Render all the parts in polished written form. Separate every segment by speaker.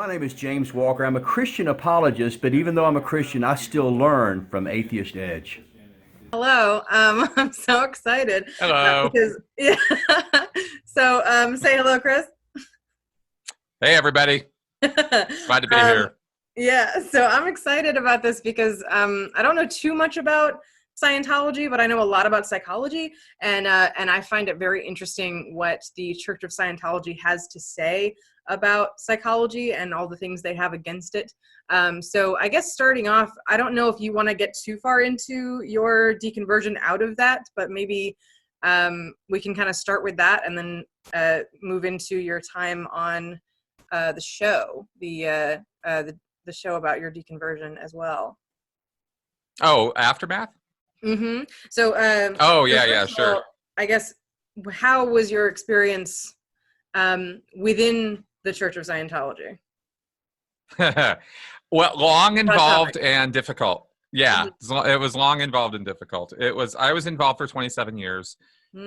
Speaker 1: My name is James Walker. I'm a Christian apologist, but even though I'm a Christian, I still learn from Atheist Edge.
Speaker 2: Hello. I'm so excited
Speaker 3: Hello.
Speaker 2: because yeah. So say hello, Chris.
Speaker 3: Hey, everybody. Glad to be here.
Speaker 2: Yeah. So I'm excited about this because I don't know too much about Scientology, but I know a lot about psychology, and I find it very interesting what the Church of Scientology has to say about psychology and all the things they have against it. So I guess starting off, I don't know if you want to get too far into your deconversion out of that, but maybe we can kind of start with that and then move into your time on the show, the show about your deconversion as well.
Speaker 3: Oh, Aftermath?
Speaker 2: Mm-hmm. So,
Speaker 3: oh, yeah, sure.
Speaker 2: All, I guess, how was your experience within the Church of Scientology?
Speaker 3: Well, long, involved, and difficult. Yeah,
Speaker 2: Mm-hmm.
Speaker 3: It was long, involved, and difficult. I was involved for 27 years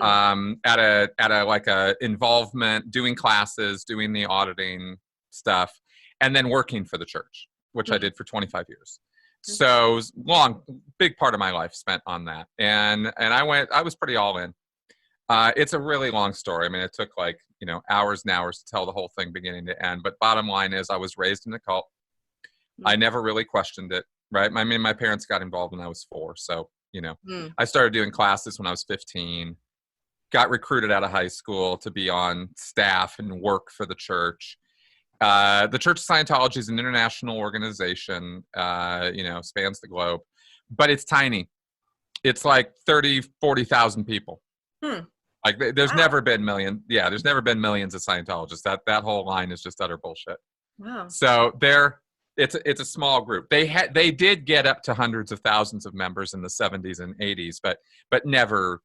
Speaker 3: at a involvement, doing classes, doing the auditing stuff, and then working for the church, which I did for 25 years. So it was long, big part of my life spent on that. And I was pretty all in. It's a really long story. I mean, it took hours and hours to tell the whole thing beginning to end. But bottom line is I was raised in a cult. I never really questioned it, right? I mean, my parents got involved when I was 4. So, I started doing classes when I was 15, got recruited out of high school to be on staff and work for the church. The Church of Scientology is an international organization, spans the globe, but it's tiny. It's like 30, 40,000 people. Like there's never been millions. Yeah, there's never been millions of Scientologists. That whole line is just utter bullshit.
Speaker 2: Wow.
Speaker 3: So it's a small group. They did get up to hundreds of thousands of members in the 70s and 80s, but never,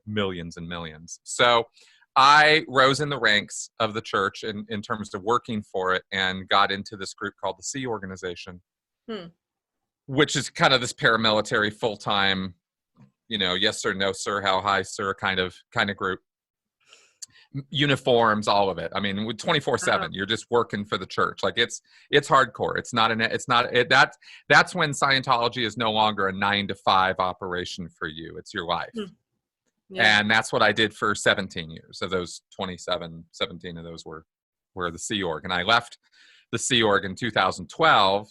Speaker 3: millions and millions. So I rose in the ranks of the church in terms of working for it and got into this group called the Ksw Organization, which is kind of this paramilitary full-time, yes sir, no sir, how high sir kind of group. Uniforms, all of it. I mean, with 24/7, you're just working for the church. Like it's hardcore. That's when Scientology is no longer a 9-to-5 operation for you. It's your life. Yeah. And that's what I did for 17 years. So those 17 of those were the Ksw Org. And I left the Ksw Org in 2012,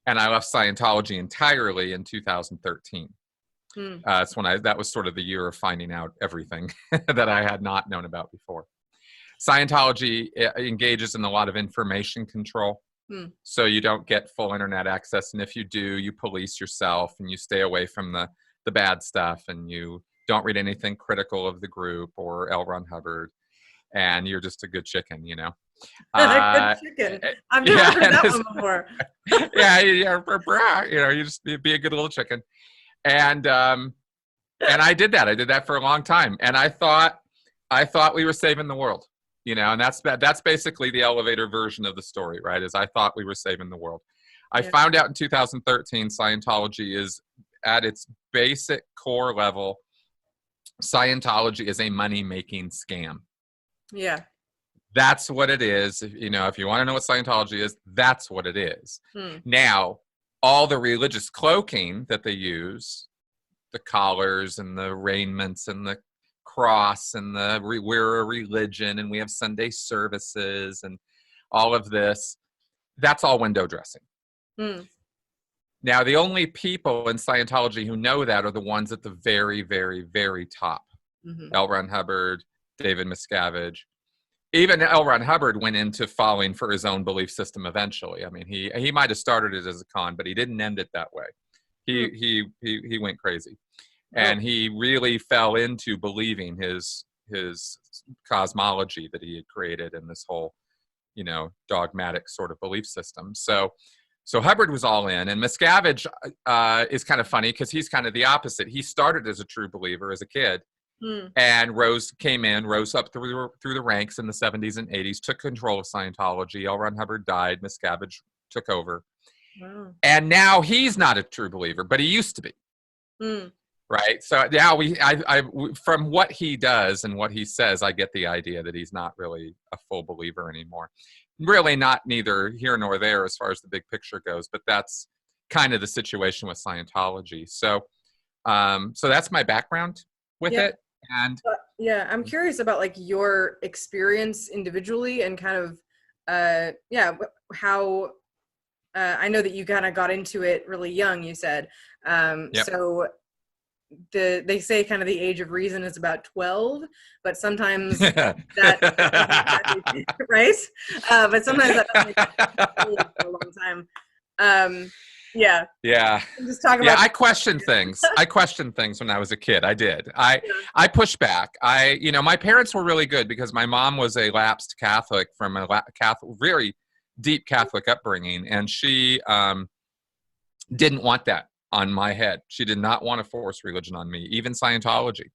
Speaker 3: and I left Scientology entirely in 2013. That's when that was sort of the year of finding out everything that I had not known about before. Scientology engages in a lot of information control. So you don't get full internet access. And if you do, you police yourself and you stay away from the bad stuff, and you don't read anything critical of the group or L. Ron Hubbard, and you're just a good chicken,
Speaker 2: Good chicken. I've never heard that one before.
Speaker 3: You just be a good little chicken. And I did that. I did that for a long time. And I thought we were saving the world, and that's basically the elevator version of the story, right? Is I thought we were saving the world. I found out in 2013, Scientology is at its basic core level. Scientology is a money-making scam.
Speaker 2: Yeah.
Speaker 3: That's what it is. If you want to know what Scientology is, that's what it is. Now, all the religious cloaking that they use, the collars and the raiments and the cross and we're a religion and we have Sunday services and all of this, that's all window dressing. Now, the only people in Scientology who know that are the ones at the very, very, very top. L. Ron Hubbard, David Miscavige. Even L. Ron Hubbard went into falling for his own belief system eventually. I mean, he might have started it as a con, but he didn't end it that way. He went crazy. And he really fell into believing his cosmology that he had created in this whole, dogmatic sort of belief system. So Hubbard was all in, and Miscavige is kind of funny because he's kind of the opposite. He started as a true believer as a kid, and rose up through the ranks in the 70s and 80s, took control of Scientology. L. Ron Hubbard died. Miscavige took over. Wow. And now he's not a true believer, but he used to be. Right. So now from what he does and what he says, I get the idea that he's not really a full believer anymore. really not neither here nor there as far as the big picture goes, but that's kind of the situation with Scientology. So, so that's my background with
Speaker 2: Yeah.
Speaker 3: it. And
Speaker 2: yeah, I'm curious about like your experience individually and kind of, how, I know that you kind of got into it really young, you said.
Speaker 3: Yep.
Speaker 2: So they say kind of the age of reason is about 12, but sometimes that doesn't exactly, right? But sometimes that doesn't exactly for a long time. Yeah.
Speaker 3: Yeah.
Speaker 2: Just talk
Speaker 3: Yeah,
Speaker 2: about.
Speaker 3: I questioned things. I questioned things when I was a kid. I did. I pushed back. My parents were really good because my mom was a lapsed Catholic from a Catholic, very deep Catholic upbringing, and she didn't want that on my head. She did not want to force religion on me, even Scientology,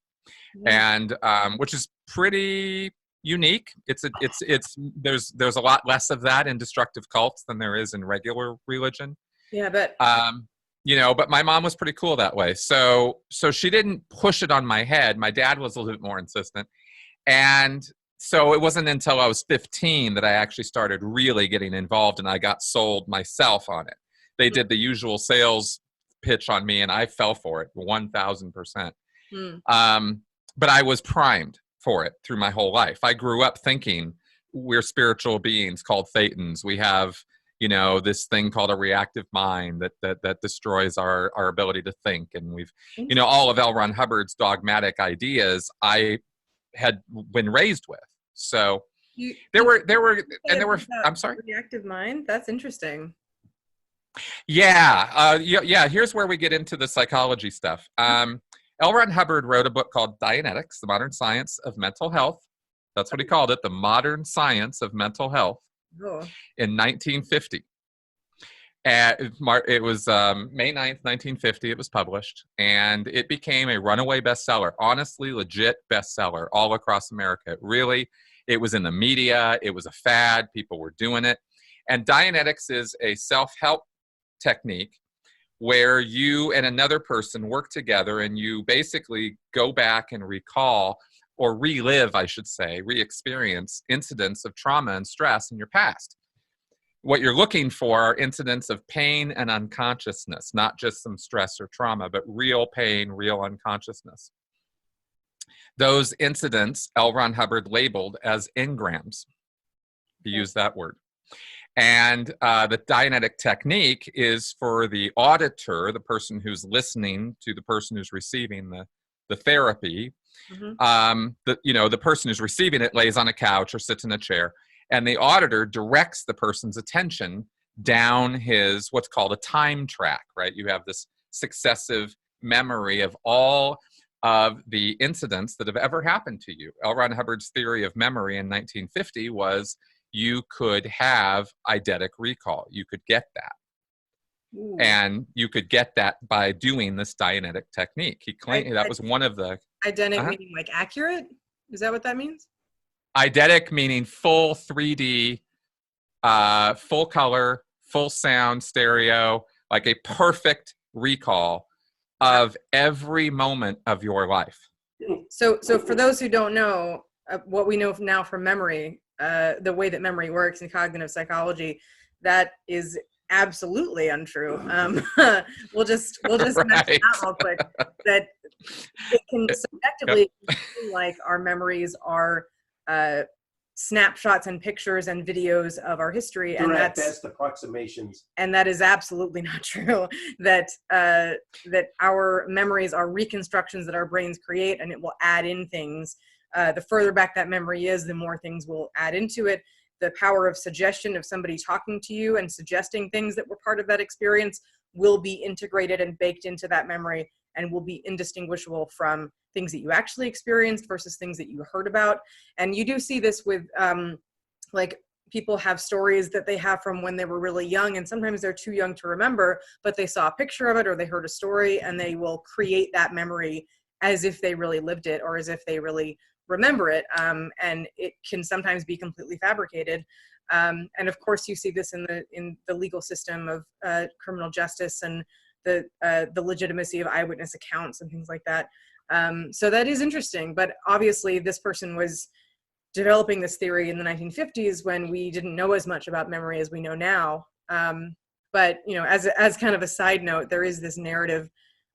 Speaker 3: and which is pretty unique. There's a lot less of that in destructive cults than there is in regular religion.
Speaker 2: Yeah, but
Speaker 3: but my mom was pretty cool that way. So she didn't push it on my head. My dad was a little bit more insistent. And so it wasn't until I was 15 that I actually started really getting involved, and I got sold myself on it. They did the usual sales pitch on me, and I fell for it 1,000%. But I was primed for it through my whole life. I grew up thinking we're spiritual beings called thetans. We have this thing called a reactive mind that destroys our ability to think. And we've, all of L. Ron Hubbard's dogmatic ideas I had been raised with. So there were, I'm sorry?
Speaker 2: Reactive mind? That's interesting.
Speaker 3: Yeah. Here's where we get into the psychology stuff. L. Ron Hubbard wrote a book called Dianetics, The Modern Science of Mental Health. That's what he called it, The Modern Science of Mental Health. In 1950. It was May 9th, 1950, it was published, and it became a runaway bestseller, honestly, legit bestseller all across America. It was in the media, it was a fad, people were doing it. And Dianetics is a self-help technique where you and another person work together, and you basically go back and recall, or relive, I should say, re-experience incidents of trauma and stress in your past. What you're looking for are incidents of pain and unconsciousness, not just some stress or trauma, but real pain, real unconsciousness. Those incidents, L. Ron Hubbard labeled as engrams. He used that word. And the Dianetic technique is for the auditor, the person who's listening to the person who's receiving the therapy. The person who's receiving it lays on a couch or sits in a chair, and the auditor directs the person's attention down what's called a time track, right? You have this successive memory of all of the incidents that have ever happened to you. L. Ron Hubbard's theory of memory in 1950 was you could have eidetic recall. You could get that. Ooh. And you could get that by doing this Dianetic technique. He claimed that was one of the...
Speaker 2: Eidetic meaning like accurate? Is that what that means?
Speaker 3: Eidetic meaning full 3D, full color, full sound, stereo, like a perfect recall of every moment of your life.
Speaker 2: So for those who don't know, what we know now from memory, the way that memory works in cognitive psychology, that is absolutely untrue. We'll just mention that real quick, that it can subjectively seem like our memories are snapshots and pictures and videos of our history, and that's
Speaker 4: best approximations.
Speaker 2: And that is absolutely not true. That our memories are reconstructions that our brains create, and it will add in things. The further back that memory is, the more things will add into it. The power of suggestion, of somebody talking to you and suggesting things that were part of that experience, will be integrated and baked into that memory, and will be indistinguishable from things that you actually experienced versus things that you heard about. And you do see this with like people have stories that they have from when they were really young, and sometimes they're too young to remember, but they saw a picture of it or they heard a story, and they will create that memory as if they really lived it or as if they really remember it. And it can sometimes be completely fabricated. And of course you see this in the legal system of criminal justice, and the legitimacy of eyewitness accounts and things like that. So that is interesting, but obviously this person was developing this theory in the 1950s when we didn't know as much about memory as we know now. But as kind of a side note, there is this narrative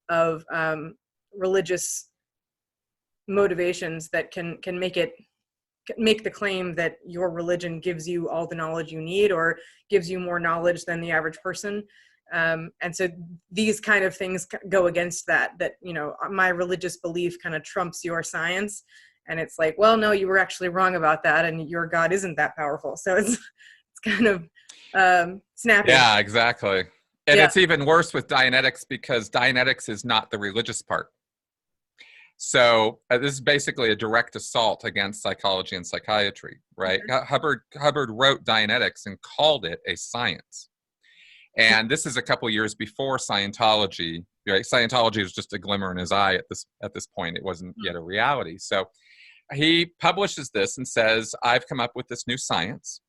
Speaker 2: of religious motivations that can make the claim that your religion gives you all the knowledge you need or gives you more knowledge than the average person. And so these kind of things go against that, my religious belief kind of trumps your science. And it's like, well, no, you were actually wrong about that. And your God isn't that powerful. So it's kind of snappy.
Speaker 3: Yeah, exactly. And
Speaker 2: Yeah.
Speaker 3: it's even worse with Dianetics because Dianetics is not the religious part. So this is basically a direct assault against psychology and psychiatry, right?
Speaker 2: Mm-hmm.
Speaker 3: Hubbard wrote Dianetics and called it a science. And this is a couple years before Scientology, right? Scientology was just a glimmer in his eye at this point. It wasn't yet a reality. So he publishes this and says, I've come up with this new science.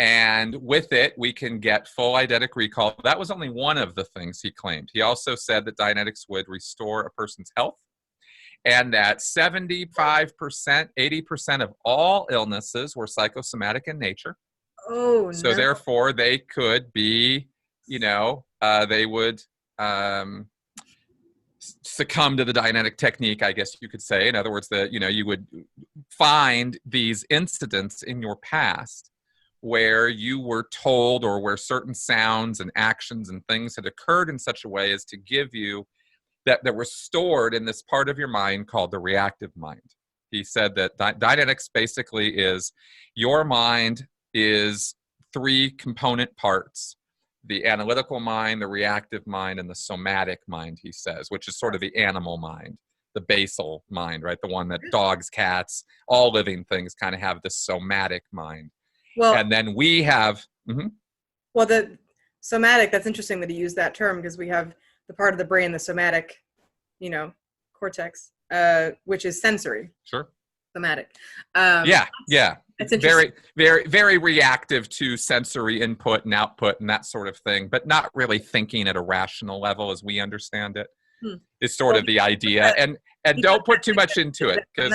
Speaker 3: And with it, we can get full eidetic recall. That was only one of the things he claimed. He also said that Dianetics would restore a person's health and that 75%, 80% of all illnesses were psychosomatic in nature.
Speaker 2: Oh,
Speaker 3: so
Speaker 2: no.
Speaker 3: Therefore, they could be, they would succumb to the Dianetic technique, I guess you could say. In other words, that, you would find these incidents in your past where you were told or where certain sounds and actions and things had occurred in such a way as to give you that were stored in this part of your mind called the reactive mind. He said that Dianetics basically is your mind is 3 component parts: the analytical mind, the reactive mind, and the somatic mind, he says, which is sort of the animal mind, the basal mind, right? The one that dogs, cats, all living things kind of have this somatic mind.
Speaker 2: Well,
Speaker 3: and then we have...
Speaker 2: Well, the somatic, that's interesting that he used that term, because we have the part of the brain, the somatic, cortex, which is sensory.
Speaker 3: Sure.
Speaker 2: Somatic.
Speaker 3: Yeah.
Speaker 2: That's interesting.
Speaker 3: Very, very reactive to sensory input and output and that sort of thing, but not really thinking at a rational level as we understand it. Is sort of the idea. And don't put too much into it, because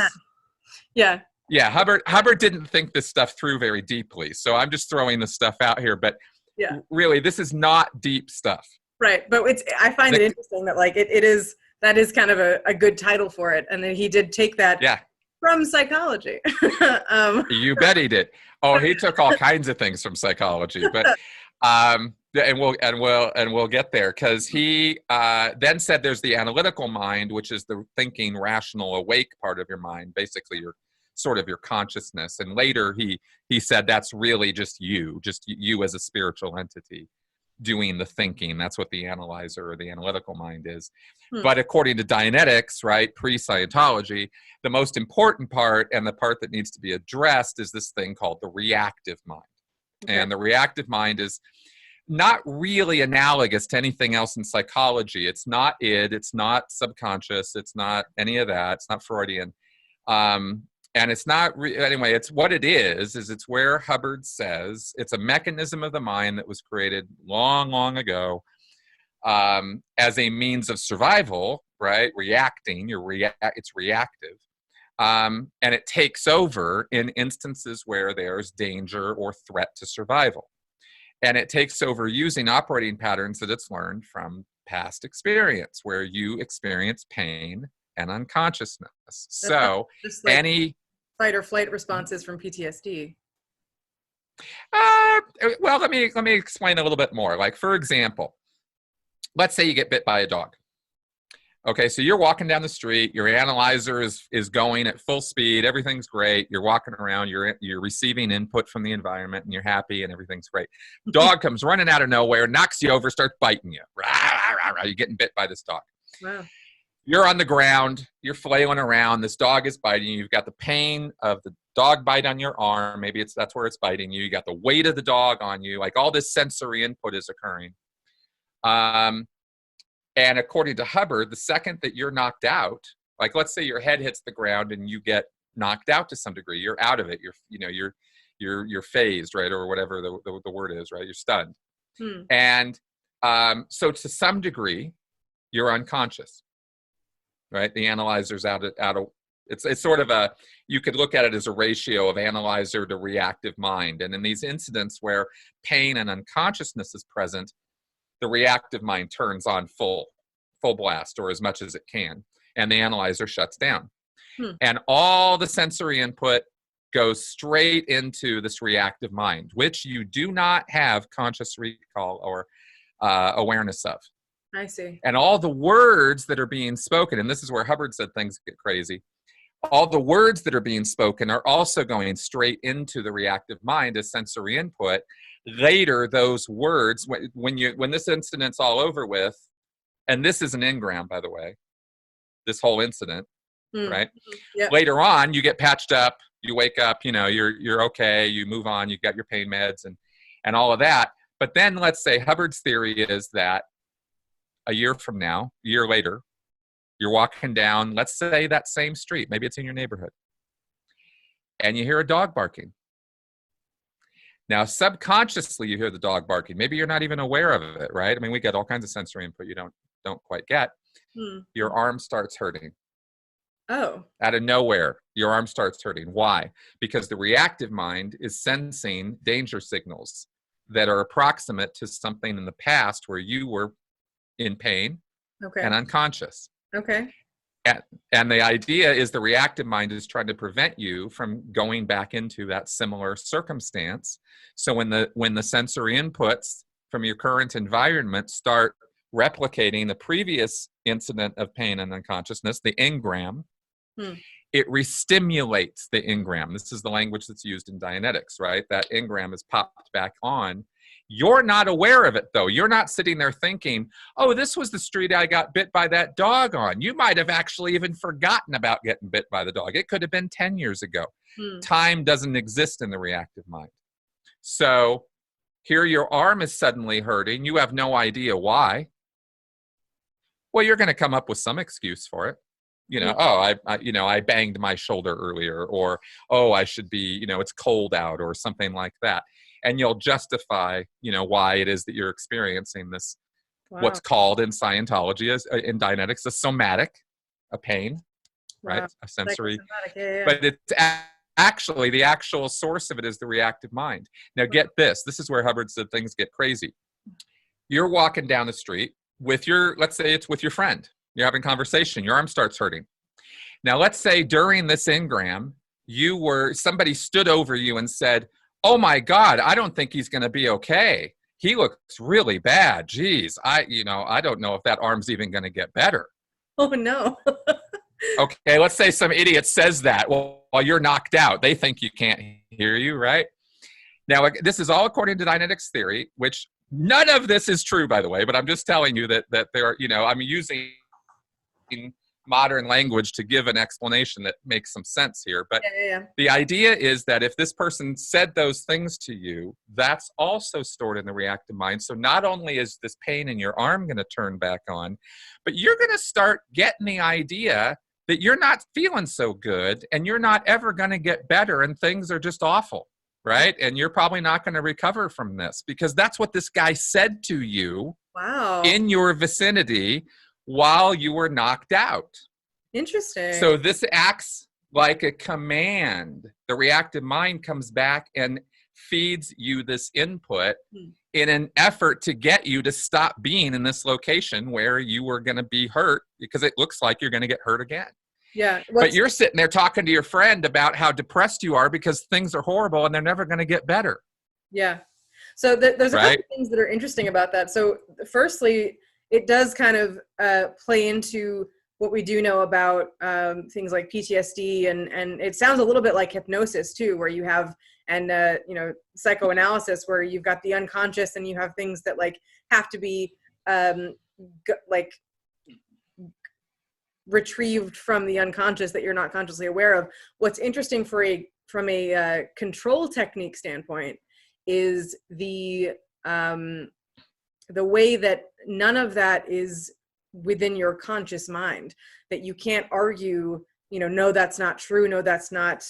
Speaker 3: Hubbard didn't think this stuff through very deeply. So I'm just throwing this stuff out here, but really, this is not deep stuff.
Speaker 2: Right, but I find it interesting that that is kind of a good title for it, and then he did take that from psychology.
Speaker 3: You bet he did. Oh, he took all kinds of things from psychology, but and we'll get there, because he then said there's the analytical mind, which is the thinking, rational, awake part of your mind, basically your consciousness. And later he said that's really just you as a spiritual entity doing the thinking. That's what the analyzer or the analytical mind is. But according to Dianetics, right, pre-Scientology, the most important part and the part that needs to be addressed is this thing called the reactive mind. Okay. And the reactive mind is not really analogous to anything else in psychology. It's not id, it's not subconscious, it's not any of that, it's not Freudian. And it's not, anyway, it's what it is it's where Hubbard says it's a mechanism of the mind that was created long, long ago as a means of survival, right? Reacting, it's reactive. And it takes over in instances where there's danger or threat to survival. And it takes over using operating patterns that it's learned from past experience, where you experience pain and unconsciousness. So any
Speaker 2: fight or flight responses from PTSD.
Speaker 3: Well, let me explain a little bit more. Like, for example, let's say you get bit by a dog. Okay, so you're walking down the street, your analyzer is going at full speed, everything's great, you're walking around, you're receiving input from the environment, and you're happy, and everything's great. Dog comes running out of nowhere, knocks you over, starts biting you. You're getting bit by this dog.
Speaker 2: Wow.
Speaker 3: You're on the ground, you're flailing around, this dog is biting you, you've got the pain of the dog bite on your arm, maybe that's where it's biting you, you got the weight of the dog on you, like all this sensory input is occurring. And according to Hubbard, the second that you're knocked out, like let's say your head hits the ground and you get knocked out to some degree, you're out of it, you're phased, right, or whatever the word is, right, you're stunned. And so to some degree, you're unconscious. Right, the analyzer's out of It's sort of a, you could look at it as a ratio of analyzer to reactive mind. And in these incidents where pain and unconsciousness is present, the reactive mind turns on full blast, or as much as it can, and the analyzer shuts down. And all the sensory input goes straight into this reactive mind, which you do not have conscious recall or awareness of.
Speaker 2: I see.
Speaker 3: And all the words that are being spoken, and this is where Hubbard said things get crazy, all the words that are being spoken are also going straight into the reactive mind as sensory input. Later, those words, when this incident's all over with, and this is an engram, by the way, this whole incident, right?
Speaker 2: Yep.
Speaker 3: Later on, you get patched up, you wake up, you know, you're okay, you move on, you got your pain meds and all of that. But then let's say Hubbard's theory is that a year from now, a year later, you're walking down, let's say that same street, maybe it's in your neighborhood, and you hear a dog barking. Now, subconsciously, you hear the dog barking. Maybe you're not even aware of it, right? I mean, we get all kinds of sensory input you don't quite get. Your arm starts hurting.
Speaker 2: Oh.
Speaker 3: Out of nowhere, your arm starts hurting. Why? Because the reactive mind is sensing danger signals that are approximate to something in the past where you were in pain and unconscious.
Speaker 2: Okay.
Speaker 3: And the idea is the reactive mind is trying to prevent you from going back into that similar circumstance. So when the sensory inputs from your current environment start replicating the previous incident of pain and unconsciousness, the engram, it restimulates the engram. This is the language that's used in Dianetics, right? That engram is popped back on. You're not aware of it, though. You're not sitting there thinking, oh, this was the street I got bit by that dog on. You might have actually even forgotten about getting bit by the dog. It could have been 10 years ago. Time doesn't exist in the reactive mind. So here your arm is suddenly hurting. You have no idea why. Well, you're going to come up with some excuse for it. You know, I banged my shoulder earlier, or, oh, I should be, you know, it's cold out, or something like that. And you'll justify, you know, why it is that you're experiencing this, what's called in Scientology, as in Dianetics, a somatic, a pain, right? A sensory. But it's actually, the actual source of it is the reactive mind. Now get this. This is where Hubbard said things get crazy. You're walking down the street with your, let's say it's with your friend. You're having conversation. Your arm starts hurting. Now, let's say during this engram, somebody stood over you and said, oh my God, I don't think he's going to be okay. He looks really bad. Geez, I don't know if that arm's even going to get better.
Speaker 2: Oh no.
Speaker 3: Okay, let's say some idiot says that while you're knocked out. They think you can't hear you, right? Now, this is all according to Dianetics theory, which none of this is true, by the way, but I'm just telling you that there are, you know, I'm using modern language to give an explanation that makes some sense here. But the idea is that if this person said those things to you, that's also stored in the reactive mind. So not only is this pain in your arm going to turn back on, but you're going to start getting the idea that you're not feeling so good and you're not ever going to get better and things are just awful, right? And you're probably not going to recover from this because that's what this guy said to you in your vicinity while you were knocked out.
Speaker 2: Interesting.
Speaker 3: So this acts like a command. The reactive mind comes back and feeds you this input in an effort to get you to stop being in this location where you were going to be hurt, because it looks like you're going to get hurt again.
Speaker 2: Yeah.
Speaker 3: But you're sitting there talking to your friend about how depressed you are because things are horrible and they're never going to get better.
Speaker 2: Yeah. So there's a couple things that are interesting about that. So firstly, it does kind of play into what we do know about things like PTSD, and it sounds a little bit like hypnosis too, where you have, and you know, psychoanalysis, where you've got the unconscious and you have things that like have to be like retrieved from the unconscious that you're not consciously aware of. What's interesting from a control technique standpoint is the way that none of that is within your conscious mind, that you can't argue, you know, no, that's not true. No, that's not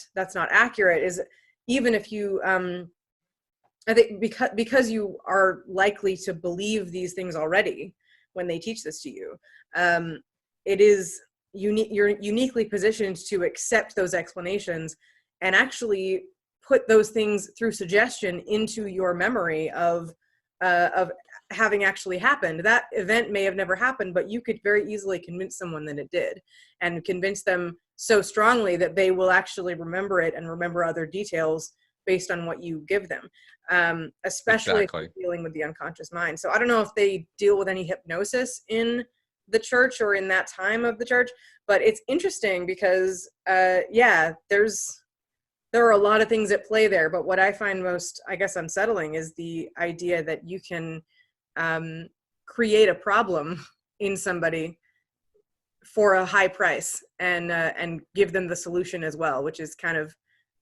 Speaker 2: accurate. Is even if you, I think because you are likely to believe these things already when they teach this to you, it is, you're uniquely positioned to accept those explanations and actually put those things through suggestion into your memory of having actually happened. That event may have never happened, but you could very easily convince someone that it did, and convince them so strongly that they will actually remember it and remember other details based on what you give them, especially if you're dealing with the unconscious mind. So I don't know if they deal with any hypnosis in the church or in that time of the church, but it's interesting because, there are a lot of things at play there. But what I find most, I guess, unsettling is the idea that you can create a problem in somebody for a high price and give them the solution as well, which is kind of,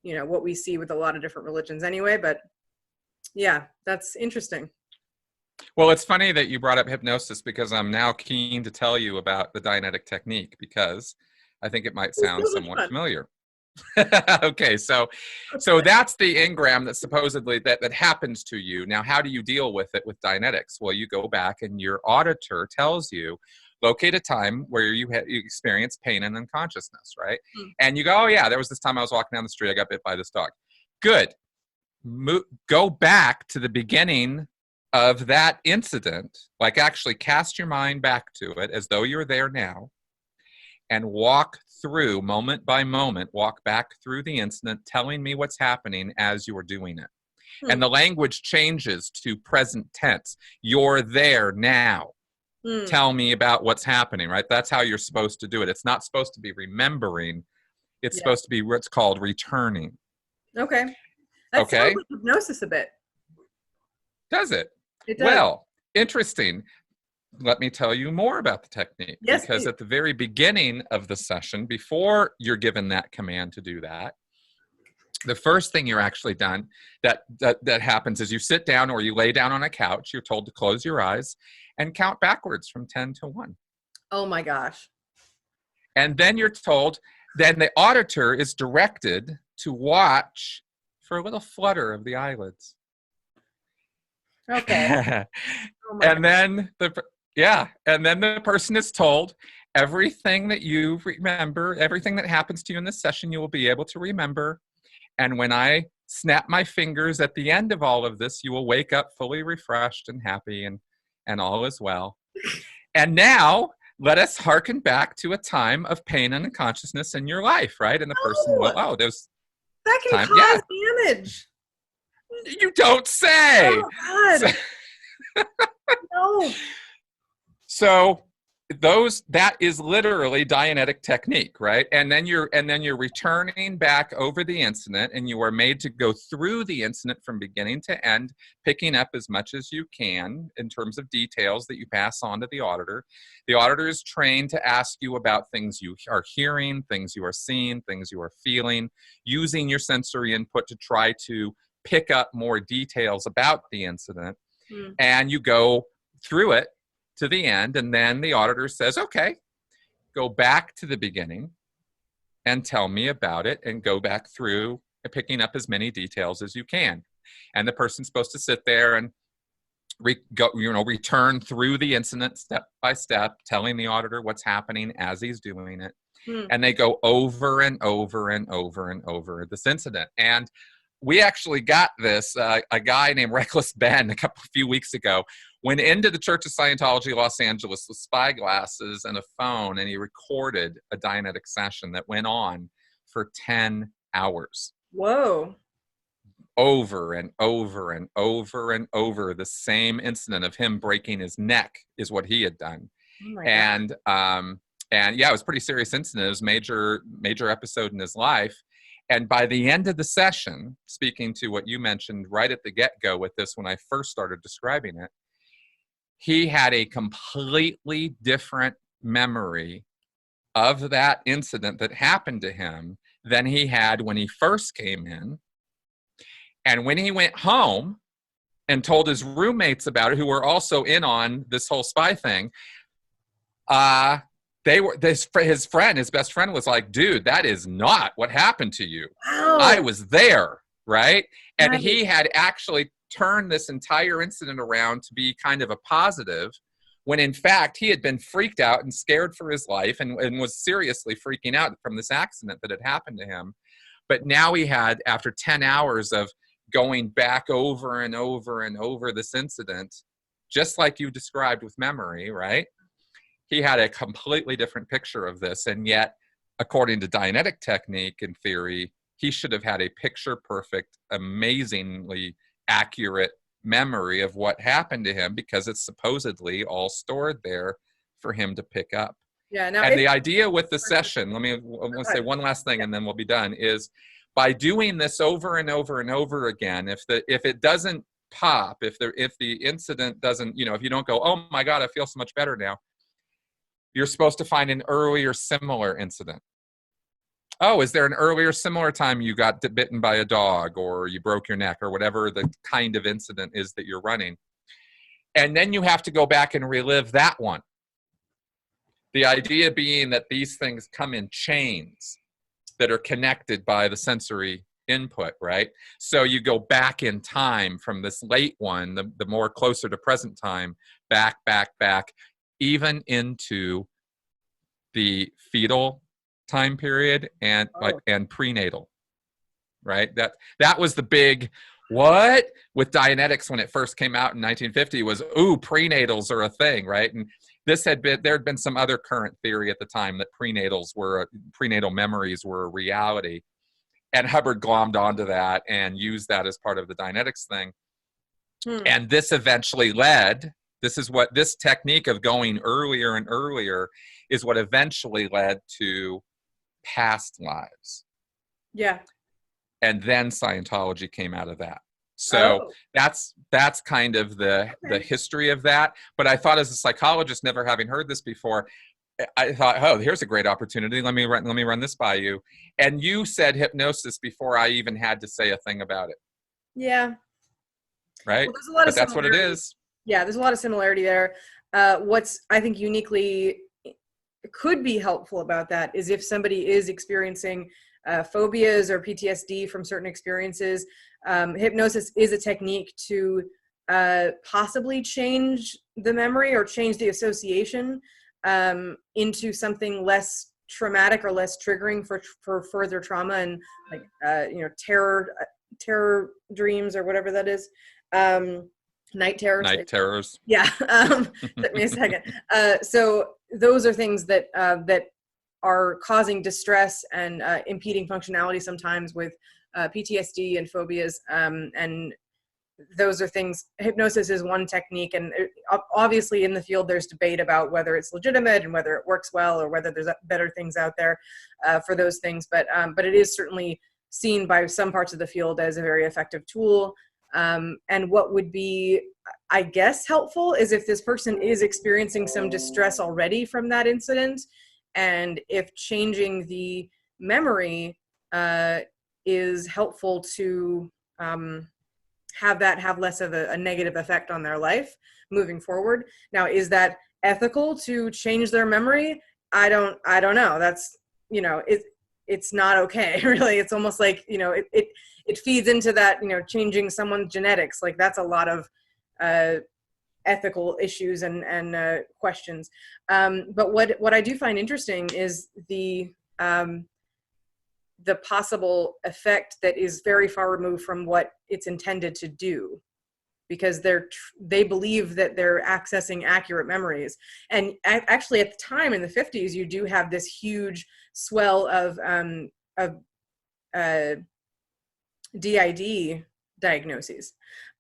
Speaker 2: what we see with a lot of different religions anyway. But yeah, that's interesting.
Speaker 3: Well, it's funny that you brought up hypnosis, because I'm now keen to tell you about the Dianetic technique, because I think it might sound somewhat familiar. Okay, so that's the engram that supposedly that happens to you. Now, how do you deal with it with Dianetics? Well, you go back and your auditor tells you, locate a time where you experience pain and unconsciousness, right? And you go, oh yeah, there was this time I was walking down the street, I got bit by this dog. Good. Go back to the beginning of that incident, like actually cast your mind back to it as though you're there now, and walk through, moment by moment, walk back through the incident, telling me what's happening as you are doing it. And the language changes to present tense. You're there now. Tell me about what's happening, right? That's how you're supposed to do it. It's not supposed to be remembering. It's supposed to be what's called returning.
Speaker 2: Okay. That sounds like hypnosis a bit.
Speaker 3: Does it?
Speaker 2: It does.
Speaker 3: Well, interesting. Let me tell you more about the technique.
Speaker 2: Yes,
Speaker 3: because
Speaker 2: please.
Speaker 3: at the very beginning of the session, before you're given that command to do that, the first thing you're actually done that happens is you sit down or you lay down on a couch. You're told to close your eyes and count backwards from 10 to 1.
Speaker 2: Oh my gosh.
Speaker 3: And then you're told, then the auditor is directed to watch for a little flutter of the eyelids.
Speaker 2: Okay. Oh my
Speaker 3: and then the person is told everything that you remember, everything that happens to you in this session, you will be able to remember. And when I snap my fingers at the end of all of this, you will wake up fully refreshed and happy, and all is well. And now let us hearken back to a time of pain and unconsciousness in your life, right? And the person will, there's
Speaker 2: that can cause damage.
Speaker 3: You don't say.
Speaker 2: Oh God. No.
Speaker 3: So that is literally Dianetic technique, right? And then you're returning back over the incident, and you are made to go through the incident from beginning to end, picking up as much as you can in terms of details that you pass on to the auditor. The auditor is trained to ask you about things you are hearing, things you are seeing, things you are feeling, using your sensory input to try to pick up more details about the incident. And you go through it to the end, and then the auditor says, okay, go back to the beginning and tell me about it, and go back through picking up as many details as you can. And the person's supposed to sit there and return through the incident step by step, telling the auditor what's happening as he's doing it. And they go over and over and over and over this incident. And we actually got this, a guy named Reckless Ben a few weeks ago went into the Church of Scientology, Los Angeles, with spyglasses and a phone, and he recorded a Dianetic session that went on for 10 hours.
Speaker 2: Whoa.
Speaker 3: Over and over and over and over, the same incident of him breaking his neck is what he had done.
Speaker 2: Oh my
Speaker 3: God. And yeah, it was a pretty serious incident. It was a major episode in his life. And by the end of the session, speaking to what you mentioned right at the get-go with this when I first started describing it, he had a completely different memory of that incident that happened to him than he had when he first came in. And when he went home and told his roommates about it, who were also in on this whole spy thing, his best friend was like, dude, that is not what happened to you.
Speaker 2: Wow.
Speaker 3: I was there, right? And
Speaker 2: Right.
Speaker 3: he had actually turned this entire incident around to be kind of a positive, when in fact he had been freaked out and scared for his life and was seriously freaking out from this accident that had happened to him. But now he had, after 10 hours of going back over and over and over this incident, just like you described with memory, right? He had a completely different picture of this. And yet, according to Dianetic technique and theory, he should have had a picture perfect, amazingly accurate memory of what happened to him, because it's supposedly all stored there for him to pick up.
Speaker 2: Yeah. Now,
Speaker 3: And the idea with the session, let me say one last thing and then we'll be done, is by doing this over and over and over again, if it doesn't pop, if the incident doesn't, if you don't go, oh my God, I feel so much better now, you're supposed to find an earlier similar incident. Oh, is there an earlier similar time you got bitten by a dog or you broke your neck or whatever the kind of incident is that you're running? And then you have to go back and relive that one. The idea being that these things come in chains that are connected by the sensory input, right? So you go back in time from this late one, the more closer to present time, back, even into the fetal time period and prenatal, right? That was the big what with Dianetics when it first came out in 1950 was, ooh, prenatals are a thing, right? And there had been some other current theory at the time that prenatal memories were a reality. And Hubbard glommed onto that and used that as part of the Dianetics thing. And this eventually this technique of going earlier and earlier is what eventually led to past lives.
Speaker 2: Yeah.
Speaker 3: And then Scientology came out of that. So that's kind of the history of that. But I thought, as a psychologist, never having heard this before, I thought, oh, here's a great opportunity. Let me run this by you. And you said hypnosis before I even had to say a thing about it.
Speaker 2: Yeah.
Speaker 3: Right?
Speaker 2: Well, there's a lot of
Speaker 3: that's what it is.
Speaker 2: Yeah, there's a lot of similarity there. What's, I think, uniquely could be helpful about that is if somebody is experiencing phobias or PTSD from certain experiences, hypnosis is a technique to possibly change the memory or change the association into something less traumatic or less triggering for further trauma and terror dreams or whatever that is. Night terrors.
Speaker 3: Night terrors.
Speaker 2: Yeah. Took me a second. So those are things that are causing distress and impeding functionality sometimes with PTSD and phobias. And those are things. Hypnosis is one technique, and obviously in the field there's debate about whether it's legitimate and whether it works well or whether there's better things out there for those things. But it is certainly seen by some parts of the field as a very effective tool. And what would be, I guess, helpful is if this person is experiencing some distress already from that incident, and if changing the memory is helpful to have less of a negative effect on their life moving forward. Now, is that ethical to change their memory? I don't know. That's, it's not okay, really. It's almost like, it feeds into that, changing someone's genetics. Like, that's a lot of ethical issues and questions. But what I do find interesting is the possible effect that is very far removed from what it's intended to do, because they believe that they're accessing accurate memories. And actually, at the time in the 50s, you do have this huge swell of DID diagnoses,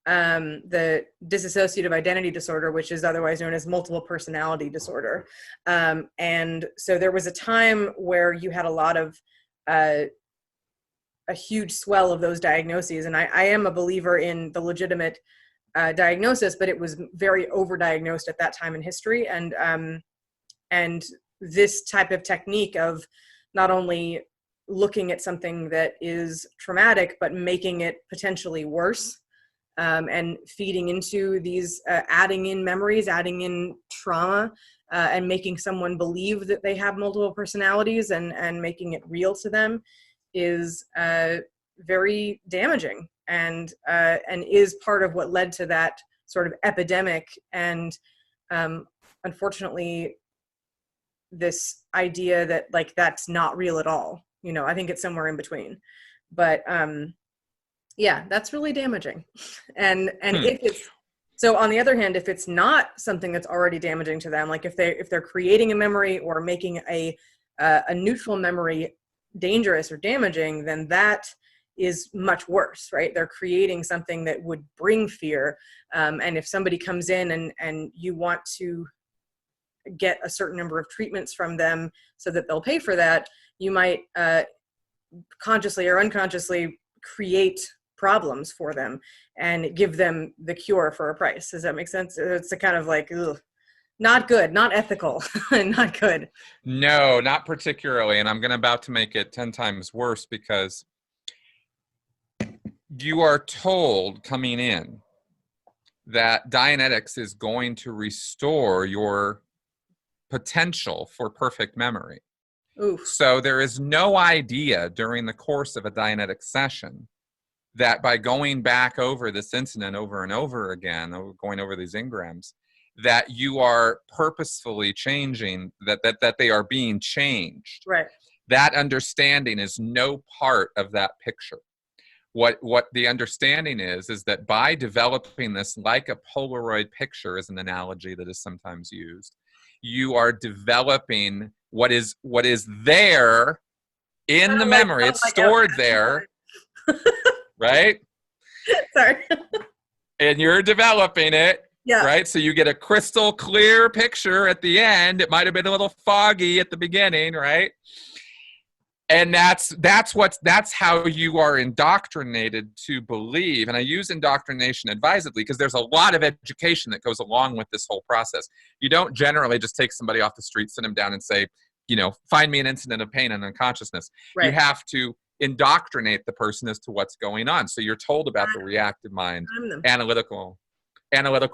Speaker 2: the dissociative identity disorder, which is otherwise known as multiple personality disorder. And so there was a time where you had a lot of a huge swell of those diagnoses. And I am a believer in the legitimate diagnosis, but it was very overdiagnosed at that time in history. And this type of technique of not only looking at something that is traumatic, but making it potentially worse, and feeding into these, adding in memories, adding in trauma, and making someone believe that they have multiple personalities and making it real to them is very damaging, and is part of what led to that sort of epidemic and unfortunately, this idea that like that's not real at all. You know, I think it's somewhere in between. But yeah, that's really damaging. And if it's so, on the other hand, if it's not something that's already damaging to them, like if they're creating a memory or making a neutral memory dangerous or damaging, then that is much worse, right? They're creating something that would bring fear. And if somebody comes in and you want to get a certain number of treatments from them so that they'll pay for that, you might consciously or unconsciously create problems for them and give them the cure for a price. Does that make sense? It's a kind of like, ugh, not good, not ethical, not good.
Speaker 3: No, not particularly. And I'm about to make it 10 times worse, because you are told coming in that Dianetics is going to restore your potential for perfect memory.
Speaker 2: Oof.
Speaker 3: So there is no idea during the course of a Dianetic session that by going back over this incident over and over again, going over these engrams, that you are purposefully changing, that they are being changed.
Speaker 2: Right.
Speaker 3: That understanding is no part of that picture. What the understanding is that by developing this like a Polaroid picture, is an analogy that is sometimes used, you are developing what is there in the memory. It's stored there, right?
Speaker 2: Sorry.
Speaker 3: And you're developing it,
Speaker 2: Yeah.
Speaker 3: right? So you get a crystal clear picture at the end. It might have been a little foggy at the beginning, right? And that's how you are indoctrinated to believe. And I use indoctrination advisedly because there's a lot of education that goes along with this whole process. You don't generally just take somebody off the street, sit them down and say, you know, find me an incident of pain and unconsciousness. Right. You have to indoctrinate the person as to what's going on. So you're told about the reactive mind, analytical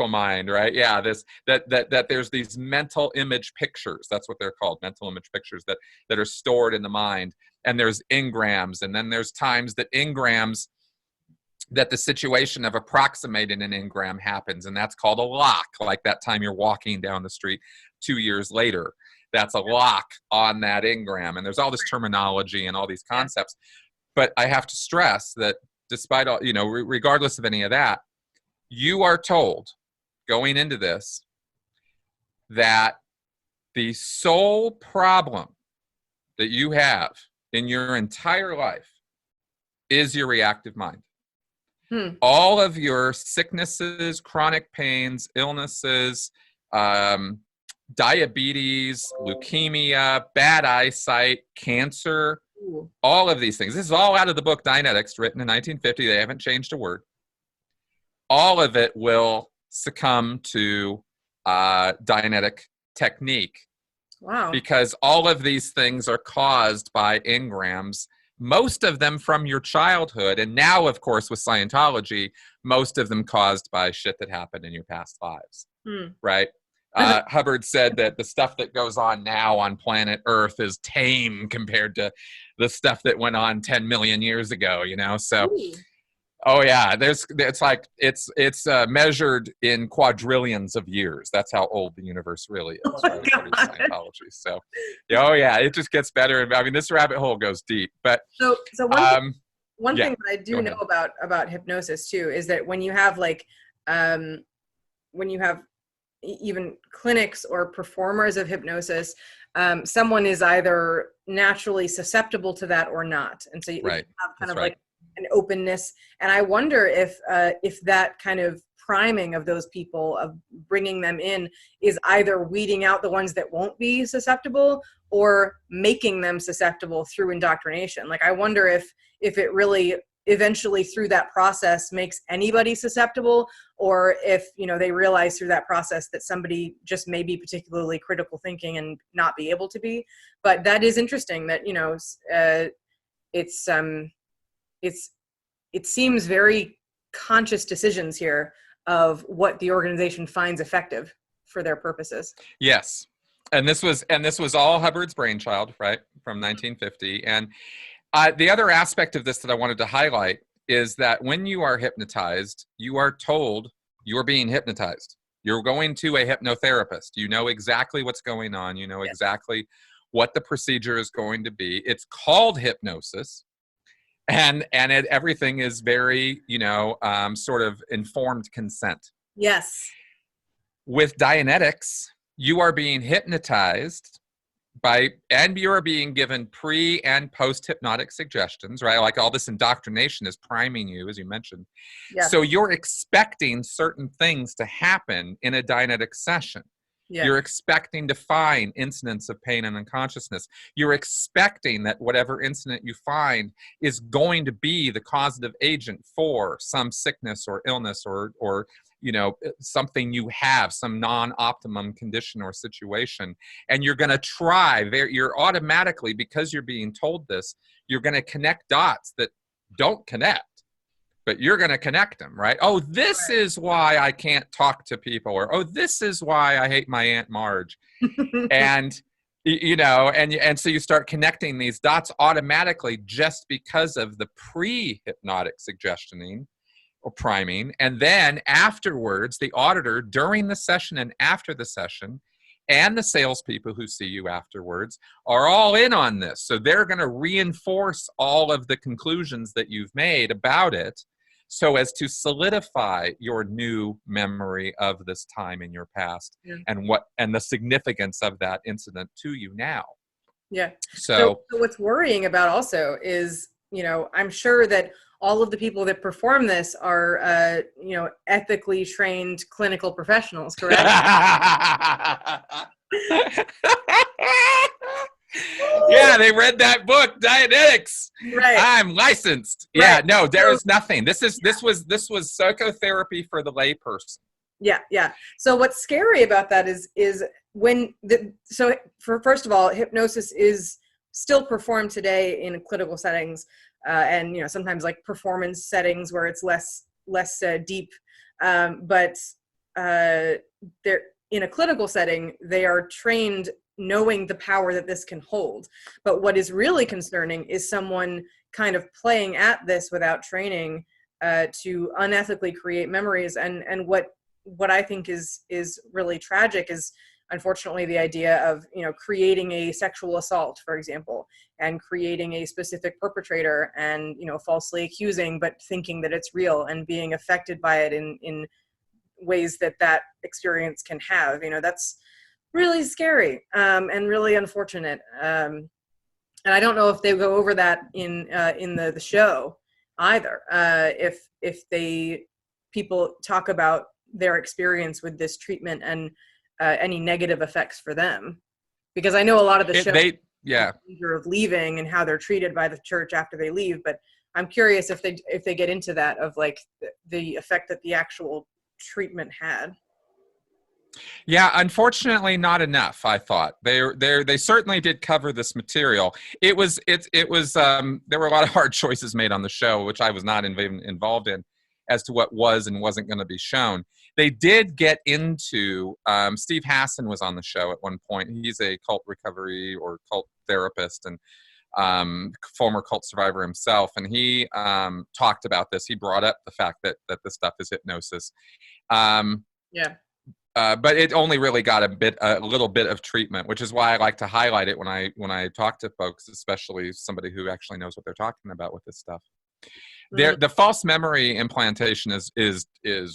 Speaker 3: mind, right? Yeah, that there's these mental image pictures. That's what they're called, mental image pictures that are stored in the mind. And there's engrams, and then there's times that engrams, that the situation of approximating an engram happens, and that's called a lock. Like that time you're walking down the street 2 years later, that's a lock on that engram. And there's all this terminology and all these concepts. But I have to stress that despite all, you know, regardless of any of that, you are told going into this that the sole problem that you have in your entire life is your reactive mind. All of your sicknesses, chronic pains, illnesses, diabetes, leukemia, bad eyesight, cancer, all of these things. This is all out of the book Dianetics, written in 1950. They haven't changed a word. All of it will succumb to Dianetic technique.
Speaker 2: Wow.
Speaker 3: Because all of these things are caused by engrams, most of them from your childhood. And now, of course, with Scientology, most of them caused by shit that happened in your past lives, right? Hubbard said that the stuff that goes on now on planet Earth is tame compared to the stuff that went on 10 million years ago, you know? So, oh yeah, it's measured in quadrillions of years. That's how old the universe really is.
Speaker 2: Oh my God.
Speaker 3: Scientology. So, oh yeah, it just gets better. I mean, this rabbit hole goes deep. But
Speaker 2: so one thing that I do know about hypnosis too is that when you have like when you have even clinics or performers of hypnosis, someone is either naturally susceptible to that or not, and so you have kind of like an openness. And I wonder if that kind of priming of those people, of bringing them in, is either weeding out the ones that won't be susceptible or making them susceptible through indoctrination. Like I wonder if it really eventually through that process makes anybody susceptible, or if, you know, they realize through that process that somebody just may be particularly critical thinking and not be able to be. But that is interesting that, you know, it seems very conscious decisions here of what the organization finds effective for their purposes.
Speaker 3: Yes. And this was all Hubbard's brainchild, right? From 1950. And the other aspect of this that I wanted to highlight is that when you are hypnotized, you are told you're being hypnotized. You're going to a hypnotherapist. You know exactly what's going on. You know exactly what the procedure is going to be. It's called hypnosis. And everything is very, sort of informed consent.
Speaker 2: Yes.
Speaker 3: With Dianetics, you are being hypnotized and you are being given pre and post hypnotic suggestions, right? Like all this indoctrination is priming you, as you mentioned.
Speaker 2: Yes.
Speaker 3: So you're expecting certain things to happen in a Dianetic session.
Speaker 2: Yeah.
Speaker 3: You're expecting to find incidents of pain and unconsciousness. You're expecting that whatever incident you find is going to be the causative agent for some sickness or illness or something you have, some non-optimum condition or situation. And you're going to you're automatically, because you're being told this, you're going to connect dots that don't connect. But you're going to connect them, right? Oh, this is why I can't talk to people, or oh, this is why I hate my Aunt Marge, and so you start connecting these dots automatically just because of the pre-hypnotic suggestioning or priming, and then afterwards, the auditor during the session and after the session, and the salespeople who see you afterwards are all in on this, so they're going to reinforce all of the conclusions that you've made about it, so as to solidify your new memory of this time in your past and the significance of that incident to you now.
Speaker 2: Yeah.
Speaker 3: So
Speaker 2: what's worrying about also is, I'm sure that all of the people that perform this are, ethically trained clinical professionals, correct?
Speaker 3: Yeah, they read that book, Dianetics.
Speaker 2: Right.
Speaker 3: I'm licensed.
Speaker 2: Right.
Speaker 3: Yeah, no, there is nothing. This was psychotherapy for the layperson.
Speaker 2: Yeah, yeah. So what's scary about that is first of all, hypnosis is still performed today in clinical settings, and sometimes like performance settings where it's less deep, but they're in a clinical setting, they are trained knowing the power that this can hold. But what is really concerning is someone kind of playing at this without training to unethically create memories. And what I think is really tragic is unfortunately the idea of creating a sexual assault, for example, and creating a specific perpetrator and falsely accusing but thinking that it's real and being affected by it in ways that experience can have. That's really scary and really unfortunate. And I don't know if they go over that in the show either. If people talk about their experience with this treatment and any negative effects for them, because I know a lot of the show danger of leaving and how they're treated by the church after they leave. But I'm curious if they get into that of like the effect that the actual treatment had.
Speaker 3: Yeah, unfortunately, not enough. I thought they certainly did cover this material. It was there were a lot of hard choices made on the show, which I was not involved in, as to what was and wasn't going to be shown. They did get into Steve Hassan was on the show at one point. He's a cult recovery or cult therapist and former cult survivor himself, and he talked about this. He brought up the fact that this stuff is hypnosis. But it only really got a little bit of treatment, which is why I like to highlight it when I talk to folks, especially somebody who actually knows what they're talking about with this stuff. The false memory implantation is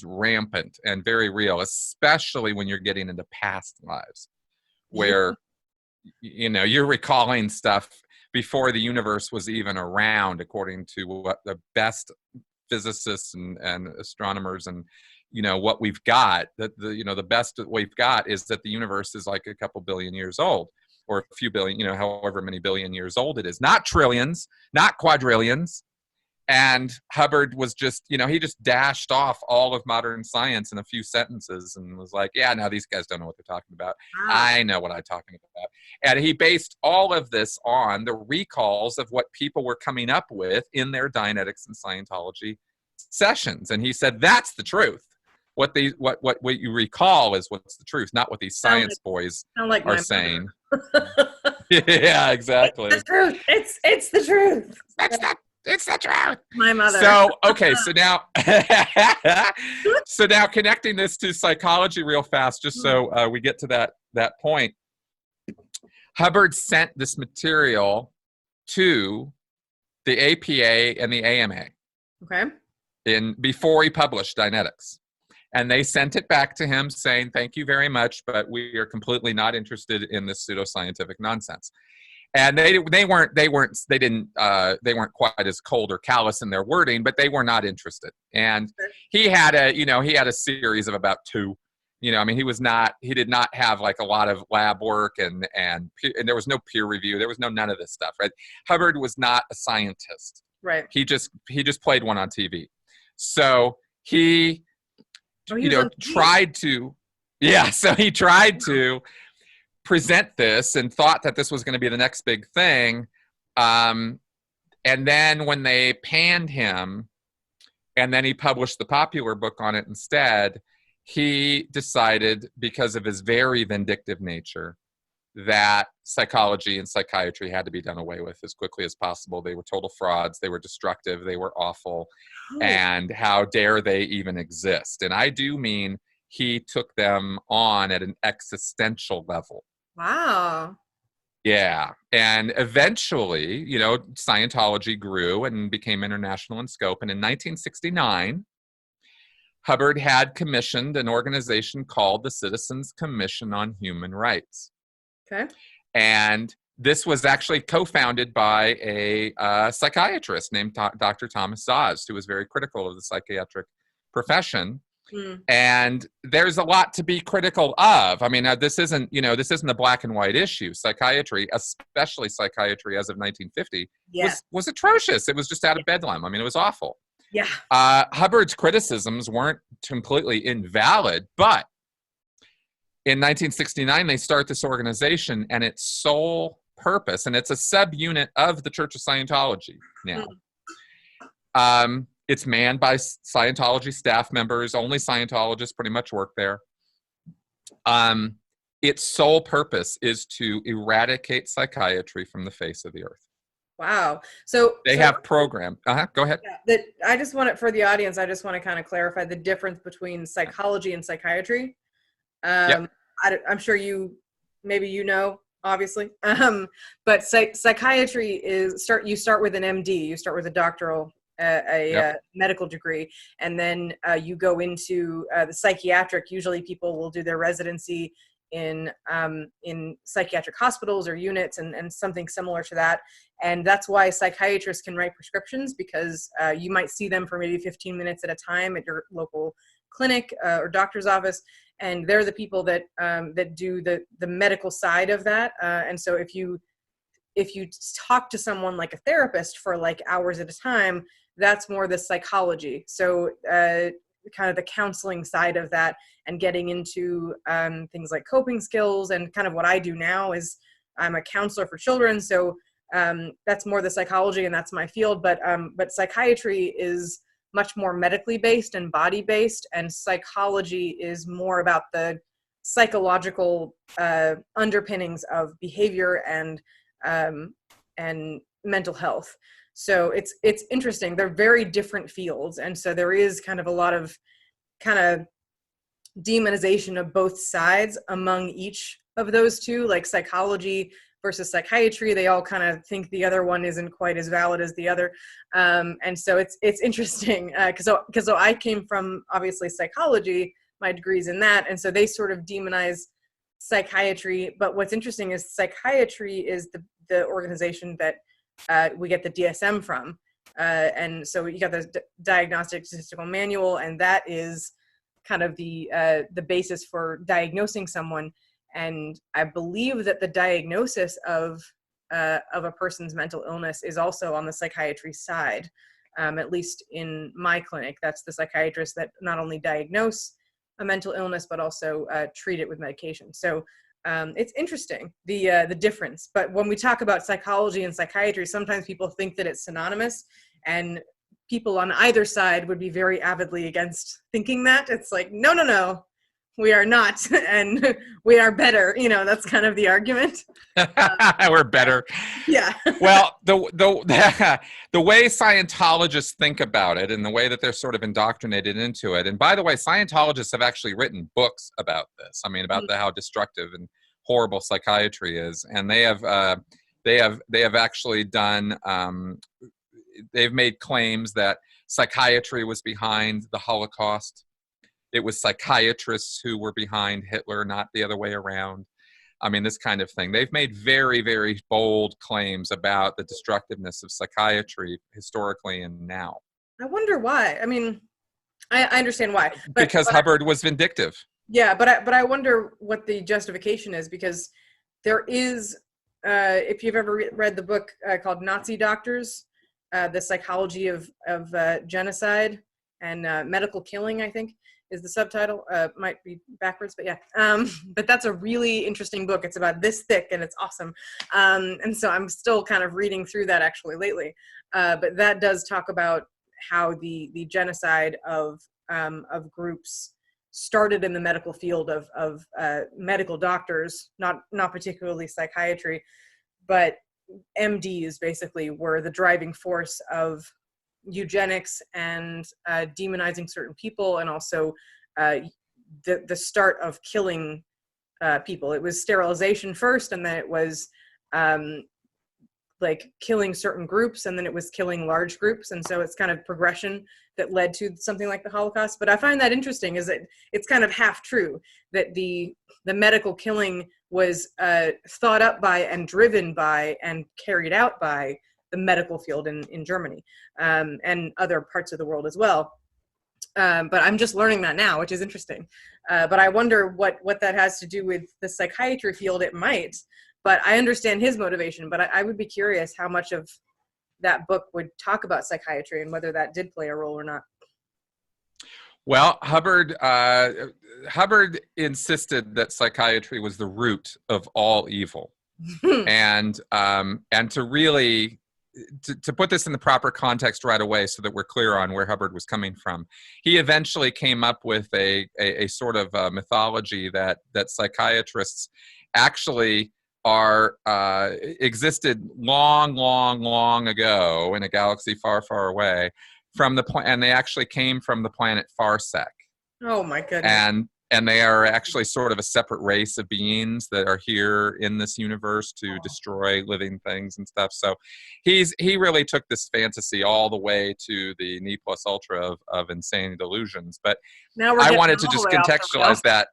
Speaker 3: rampant and very real, especially when you're getting into past lives, where you're recalling stuff before the universe was even around, according to what the best physicists and astronomers and what we've got, that the best we've got is that the universe is like a couple billion years old, or a few billion, however many billion years old it is, not trillions, not quadrillions. And Hubbard was just, he just dashed off all of modern science in a few sentences and was like, yeah, no, these guys don't know what they're talking about. I know what I'm talking about. And he based all of this on the recalls of what people were coming up with in their Dianetics and Scientology sessions. And he said, that's the truth. What you recall is what's the truth, not what these science boys are saying. Yeah, exactly.
Speaker 2: It's the truth. It's the truth.
Speaker 3: That's the It's the truth.
Speaker 2: My mother.
Speaker 3: So, okay, so now, so now connecting this to psychology real fast, just so we get to that point. Hubbard sent this material to the APA and the AMA.
Speaker 2: Okay.
Speaker 3: Before he published Dianetics. And they sent it back to him saying, thank you very much, but we are completely not interested in this pseudoscientific nonsense. And they weren't quite as cold or callous in their wording, but they were not interested. And he had a series of about 2. I mean, he did not have like a lot of lab work and there was no peer review. There was none of this stuff, right? Hubbard was not a scientist.
Speaker 2: Right.
Speaker 3: He just played one on TV. So he tried to present this and thought that this was going to be the next big thing. And then when they panned him and then he published the popular book on it instead, he decided, because of his very vindictive nature, that psychology and psychiatry had to be done away with as quickly as possible. They were total frauds. They were destructive. They were awful. And how dare they even exist? And I do mean he took them on at an existential level.
Speaker 2: Wow.
Speaker 3: Yeah. And eventually, Scientology grew and became international in scope. And in 1969, Hubbard had commissioned an organization called the Citizens Commission on Human Rights.
Speaker 2: Okay.
Speaker 3: And this was actually co-founded by a psychiatrist named Dr. Thomas Szasz, who was very critical of the psychiatric profession. And there's a lot to be critical of. I mean, this isn't a black and white issue. Psychiatry, especially psychiatry as of 1950, was atrocious. It was just out of bedlam. I mean, it was awful.
Speaker 2: Yeah.
Speaker 3: Hubbard's criticisms weren't completely invalid, but in 1969, they start this organization, and its sole purpose, and it's a subunit of the Church of Scientology now. It's manned by Scientology staff members. Only Scientologists pretty much work there. Its sole purpose is to eradicate psychiatry from the face of the earth.
Speaker 2: Wow. So
Speaker 3: they have programmed. Go ahead.
Speaker 2: Yeah, I just want it for the audience. I just want to kind of clarify the difference between psychology and psychiatry. I'm sure obviously. But psychiatry is you start with an MD, you start with a doctoral, medical degree, and then you go into the psychiatric. Usually people will do their residency in psychiatric hospitals or units and something similar to that. And that's why psychiatrists can write prescriptions, because you might see them for maybe 15 minutes at a time at your local clinic or doctor's office. And they're the people that do the medical side of that. And so if you talk to someone like a therapist for like hours at a time, that's more the psychology. So kind of the counseling side of that, and getting into things like coping skills. And kind of what I do now is I'm a counselor for children. So that's more the psychology, and that's my field. But psychiatry is much more medically based and body based, and psychology is more about the psychological underpinnings of behavior and mental health. So it's interesting. They're very different fields, and so there is kind of a lot of kind of demonization of both sides among each of those two, like psychology versus psychiatry. They all kind of think the other one isn't quite as valid as the other. And so it's interesting because I came from obviously psychology, my degree's in that. And so they sort of demonize psychiatry. But what's interesting is psychiatry is the organization that we get the DSM from. And so you got the Diagnostic Statistical Manual, and that is kind of the basis for diagnosing someone. And I believe that the diagnosis of a person's mental illness is also on the psychiatry side. At least in my clinic, that's the psychiatrists that not only diagnose a mental illness, but also treat it with medication. So it's interesting, the difference. But when we talk about psychology and psychiatry, sometimes people think that it's synonymous, and people on either side would be very avidly against thinking that. It's like, no. we are not, and we are better. That's kind of the argument.
Speaker 3: We're better.
Speaker 2: Yeah.
Speaker 3: Well, the way Scientologists think about it, and the way that they're sort of indoctrinated into it. And by the way, Scientologists have actually written books about this. I mean, about how destructive and horrible psychiatry is, and they have actually done. They've made claims that psychiatry was behind the Holocaust. It was psychiatrists who were behind Hitler, not the other way around. I mean, this kind of thing. They've made very, very bold claims about the destructiveness of psychiatry historically and now.
Speaker 2: I wonder why. I mean, I understand why.
Speaker 3: Because Hubbard was vindictive.
Speaker 2: Yeah, but I wonder what the justification is, because there is, if you've ever read the book called Nazi Doctors, The Psychology of Genocide and Medical Killing, I think, is the subtitle. Might be backwards, but yeah. But that's a really interesting book. It's about this thick and it's awesome. And so I'm still kind of reading through that actually lately. But that does talk about how the genocide of groups started in the medical field of medical doctors, not particularly psychiatry, but MDs basically were the driving force of eugenics and demonizing certain people, and also the start of killing people. It was sterilization first, and then it was like killing certain groups, and then it was killing large groups, and so it's kind of progression that led to something like the Holocaust. But I find that interesting, is that it's kind of half true that the medical killing was thought up by and driven by and carried out by the medical field in Germany and other parts of the world as well. But I'm just learning that now, which is interesting. But I wonder what that has to do with the psychiatry field. It might, but I understand his motivation. But I would be curious how much of that book would talk about psychiatry and whether that did play a role or not.
Speaker 3: Well, Hubbard insisted that psychiatry was the root of all evil, and to really to put this in the proper context right away, so that we're clear on where Hubbard was coming from, he eventually came up with a sort of mythology that psychiatrists actually existed long ago in a galaxy far away and they actually came from the planet Farsec.
Speaker 2: Oh my goodness.
Speaker 3: And they are actually sort of a separate race of beings that are here in this universe to destroy living things and stuff. So he really took this fantasy all the way to the ne plus ultra of insane delusions. But
Speaker 2: now
Speaker 3: I wanted to just contextualize that.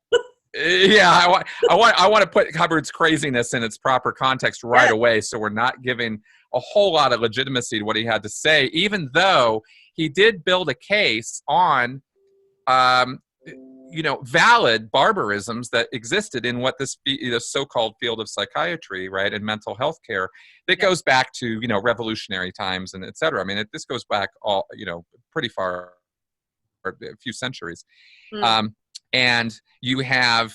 Speaker 3: Yeah, I want to put Hubbard's craziness in its proper context right away, so we're not giving a whole lot of legitimacy to what he had to say, even though he did build a case on valid barbarisms that existed in what this so-called field of psychiatry, right, and mental health care that goes back to, revolutionary times and et cetera. I mean, this goes back all, pretty far, a few centuries. And you have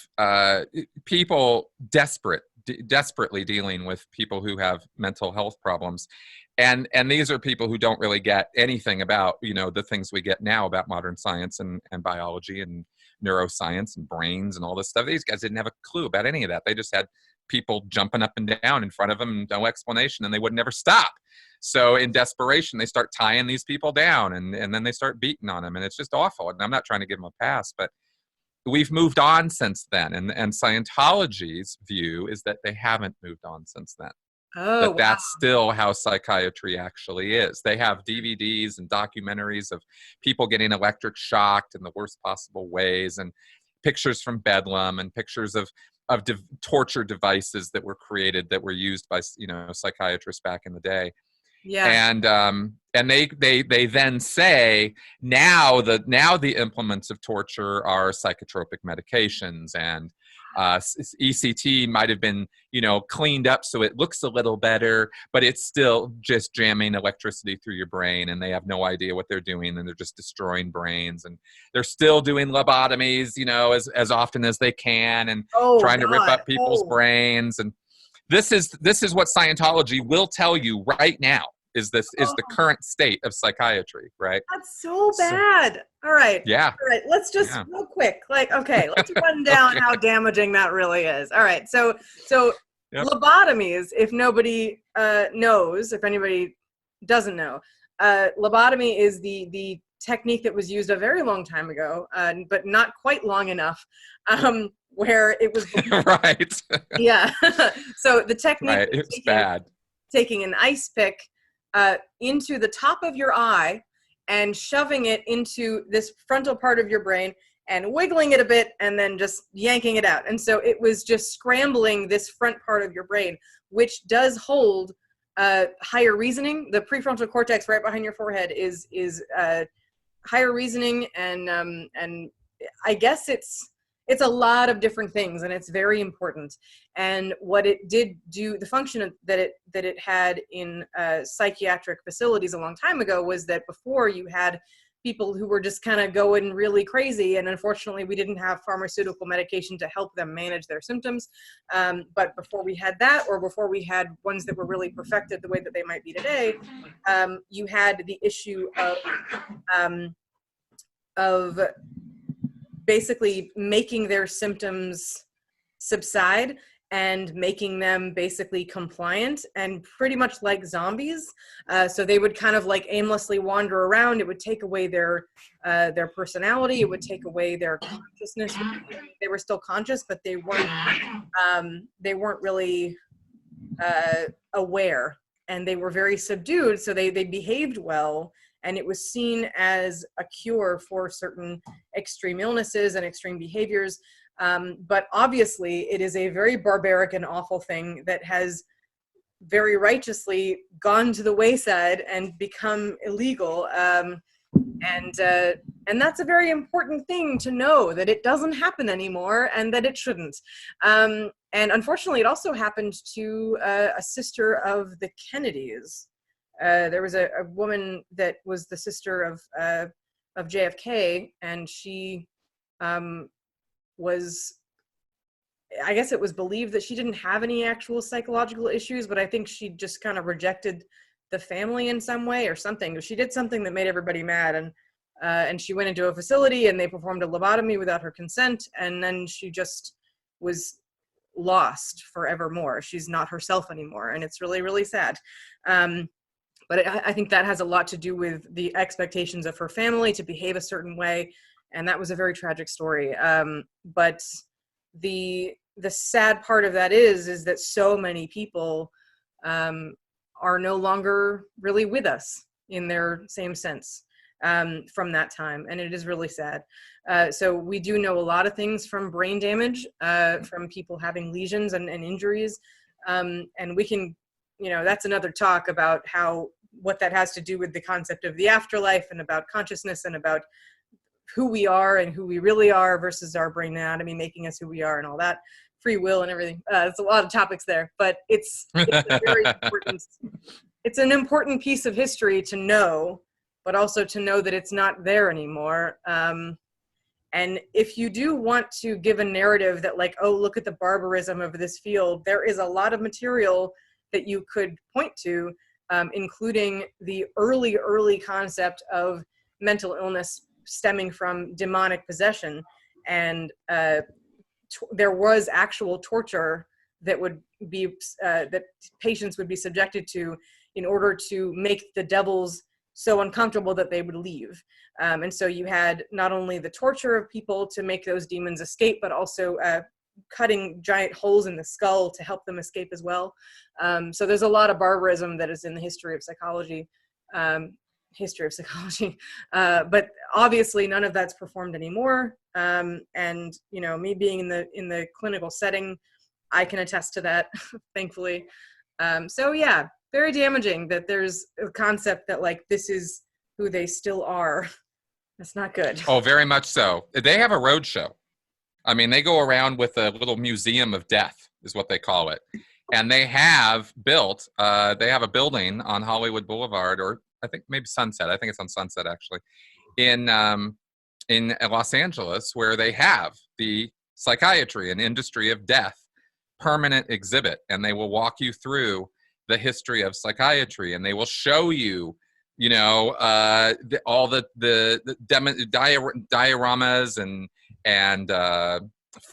Speaker 3: people desperately dealing with people who have mental health problems. And these are people who don't really get anything about, the things we get now about modern science and biology and neuroscience and brains and all this stuff. These guys didn't have a clue about any of that. They just had people jumping up and down in front of them, no explanation, and they would never stop. So in desperation, they start tying these people down, and then they start beating on them, and it's just awful. And I'm not trying to give them a pass, but we've moved on since then. And Scientology's view is that they haven't moved on since then.
Speaker 2: Oh,
Speaker 3: that's still how psychiatry actually is. They have DVDs and documentaries of people getting electric shocked in the worst possible ways, and pictures from Bedlam, and pictures of torture devices that were created that were used by psychiatrists back in the day.
Speaker 2: Yeah.
Speaker 3: And they then say now the implements of torture are psychotropic medications, and ECT might have been cleaned up so it looks a little better, but it's still just jamming electricity through your brain, and they have no idea what they're doing, and they're just destroying brains, and they're still doing lobotomies as often as they can, and trying to rip up people's brains. And this is what Scientology will tell you right now. is the current state of psychiatry, right?
Speaker 2: That's so bad. All right.
Speaker 3: Yeah.
Speaker 2: All right. Let's just real quick, like, okay, let's run down how damaging that really is. All right. So lobotomies, if nobody knows, if anybody doesn't know, lobotomy is the technique that was used a very long time ago, but not quite long enough, where it was
Speaker 3: right.
Speaker 2: Yeah. So the technique,
Speaker 3: right. It's bad.
Speaker 2: Taking an ice pick into the top of your eye and shoving it into this frontal part of your brain and wiggling it a bit and then just yanking it out. And so it was just scrambling this front part of your brain, which does hold higher reasoning. The prefrontal cortex right behind your forehead is higher reasoning, and I guess it's a lot of different things, and it's very important. And what it did do, the function that it had in psychiatric facilities a long time ago, was that before you had people who were just kind of going really crazy, and unfortunately we didn't have pharmaceutical medication to help them manage their symptoms. But before we had that, or before we had ones that were really perfected the way that they might be today, you had the issue of basically making their symptoms subside and making them basically compliant and pretty much like zombies. So they would kind of like aimlessly wander around. It would take away their personality. It would take away their consciousness. They were still conscious, but they weren't really aware, and they were very subdued. So they behaved well, and it was seen as a cure for certain extreme illnesses and extreme behaviors. But obviously it is a very barbaric and awful thing that has very righteously gone to the wayside and become illegal. And that's a very important thing to know, that it doesn't happen anymore and that it shouldn't. And unfortunately, it also happened to a sister of the Kennedys. There was a woman that was the sister of JFK, and she was, I guess it was believed that she didn't have any actual psychological issues, but I think she just kind of rejected the family in some way or something. She did something that made everybody mad, and she went into a facility and they performed a lobotomy without her consent, and then she just was lost forevermore. She's not herself anymore, and it's really, really sad. But I think that has a lot to do with the expectations of her family to behave a certain way, and that was a very tragic story. But the sad part of that is that so many people are no longer really with us in their same sense from that time, and it is really sad. So we do know a lot of things from brain damage, from people having lesions and injuries, and we can, that's another talk about what that has to do with the concept of the afterlife and about consciousness and about who we are and who we really are versus our brain anatomy making us who we are and all that, free will and everything. It's a lot of topics there, but it's a very important, it's an important piece of history to know, but also to know that it's not there anymore. And if you do want to give a narrative that like, oh, look at the barbarism of this field, there is a lot of material that you could point to, including the early concept of mental illness stemming from demonic possession. And there was actual torture that would be, that patients would be subjected to in order to make the devils so uncomfortable that they would leave. And so you had not only the torture of people to make those demons escape, but also cutting giant holes in the skull to help them escape as well. So there's a lot of barbarism that is in the history of psychology, but obviously none of that's performed anymore. And me being in the clinical setting, I can attest to that, thankfully. So yeah, very damaging that there's a concept that like this is who they still are. That's not good.
Speaker 3: Oh, very much so. They have a road show. I mean, they go around with a little museum of death, is what they call it. And they have built, they have a building on Hollywood Boulevard, or I think maybe Sunset. I think it's on Sunset, actually, in Los Angeles, where they have the Psychiatry and Industry of Death permanent exhibit. And they will walk you through the history of psychiatry, and they will show you, you know, all the dioramas and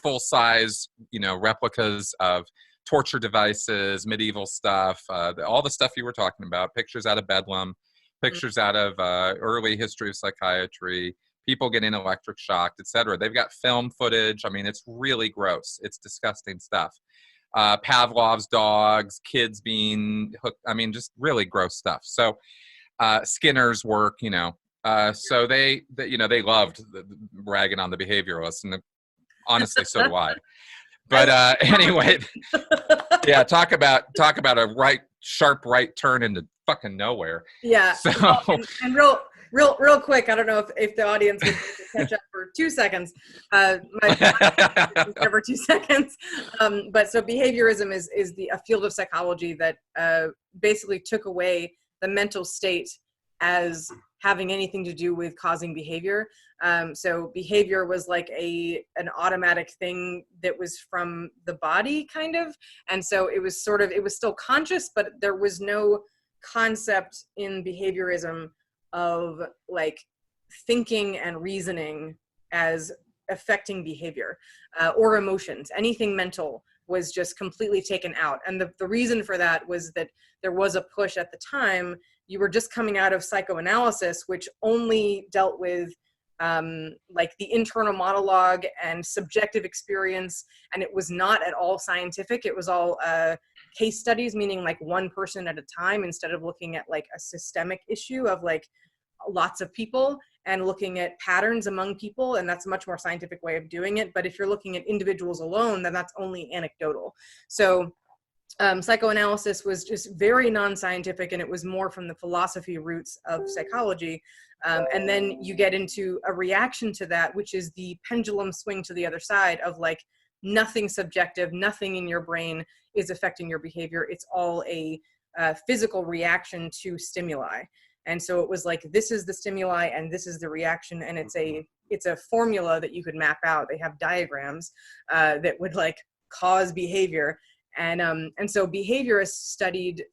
Speaker 3: full size, you know, replicas of torture devices, medieval stuff, all the stuff you were talking about, pictures out of Bedlam, pictures out of early history of psychiatry, people getting electric shocked, etc. They've got film footage. I mean, it's really gross. It's disgusting stuff. Pavlov's dogs, kids being hooked. I mean, just really gross stuff. So Skinner's work, you know, so they you know, they loved ragging on the behavioralists, and honestly, so do I. But anyway, yeah, talk about a sharp right turn into fucking nowhere.
Speaker 2: Yeah.
Speaker 3: So
Speaker 2: and real quick, I don't know if the audience would catch up for 2 seconds. Never 2 seconds. But so behaviorism is a field of psychology that basically took away the mental state as having anything to do with causing behavior. So behavior was like an automatic thing that was from the body, kind of. And so it was still conscious, but there was no concept in behaviorism of like thinking and reasoning as affecting behavior or emotions. Anything mental was just completely taken out. And the reason for that was that there was a push at the time. You were just coming out of psychoanalysis, which only dealt with like the internal monologue and subjective experience. And it was not at all scientific. It was all case studies, meaning like one person at a time, instead of looking at like a systemic issue of like lots of people and looking at patterns among people. And that's a much more scientific way of doing it. But if you're looking at individuals alone, then that's only anecdotal. So psychoanalysis was just very non-scientific, and it was more from the philosophy roots of psychology. And then you get into a reaction to that, which is the pendulum swing to the other side of like nothing subjective, nothing in your brain is affecting your behavior. It's all a physical reaction to stimuli. And so it was like, this is the stimuli and this is the reaction. And it's a formula that you could map out. They have diagrams that would like cause behavior. And so behaviorists studied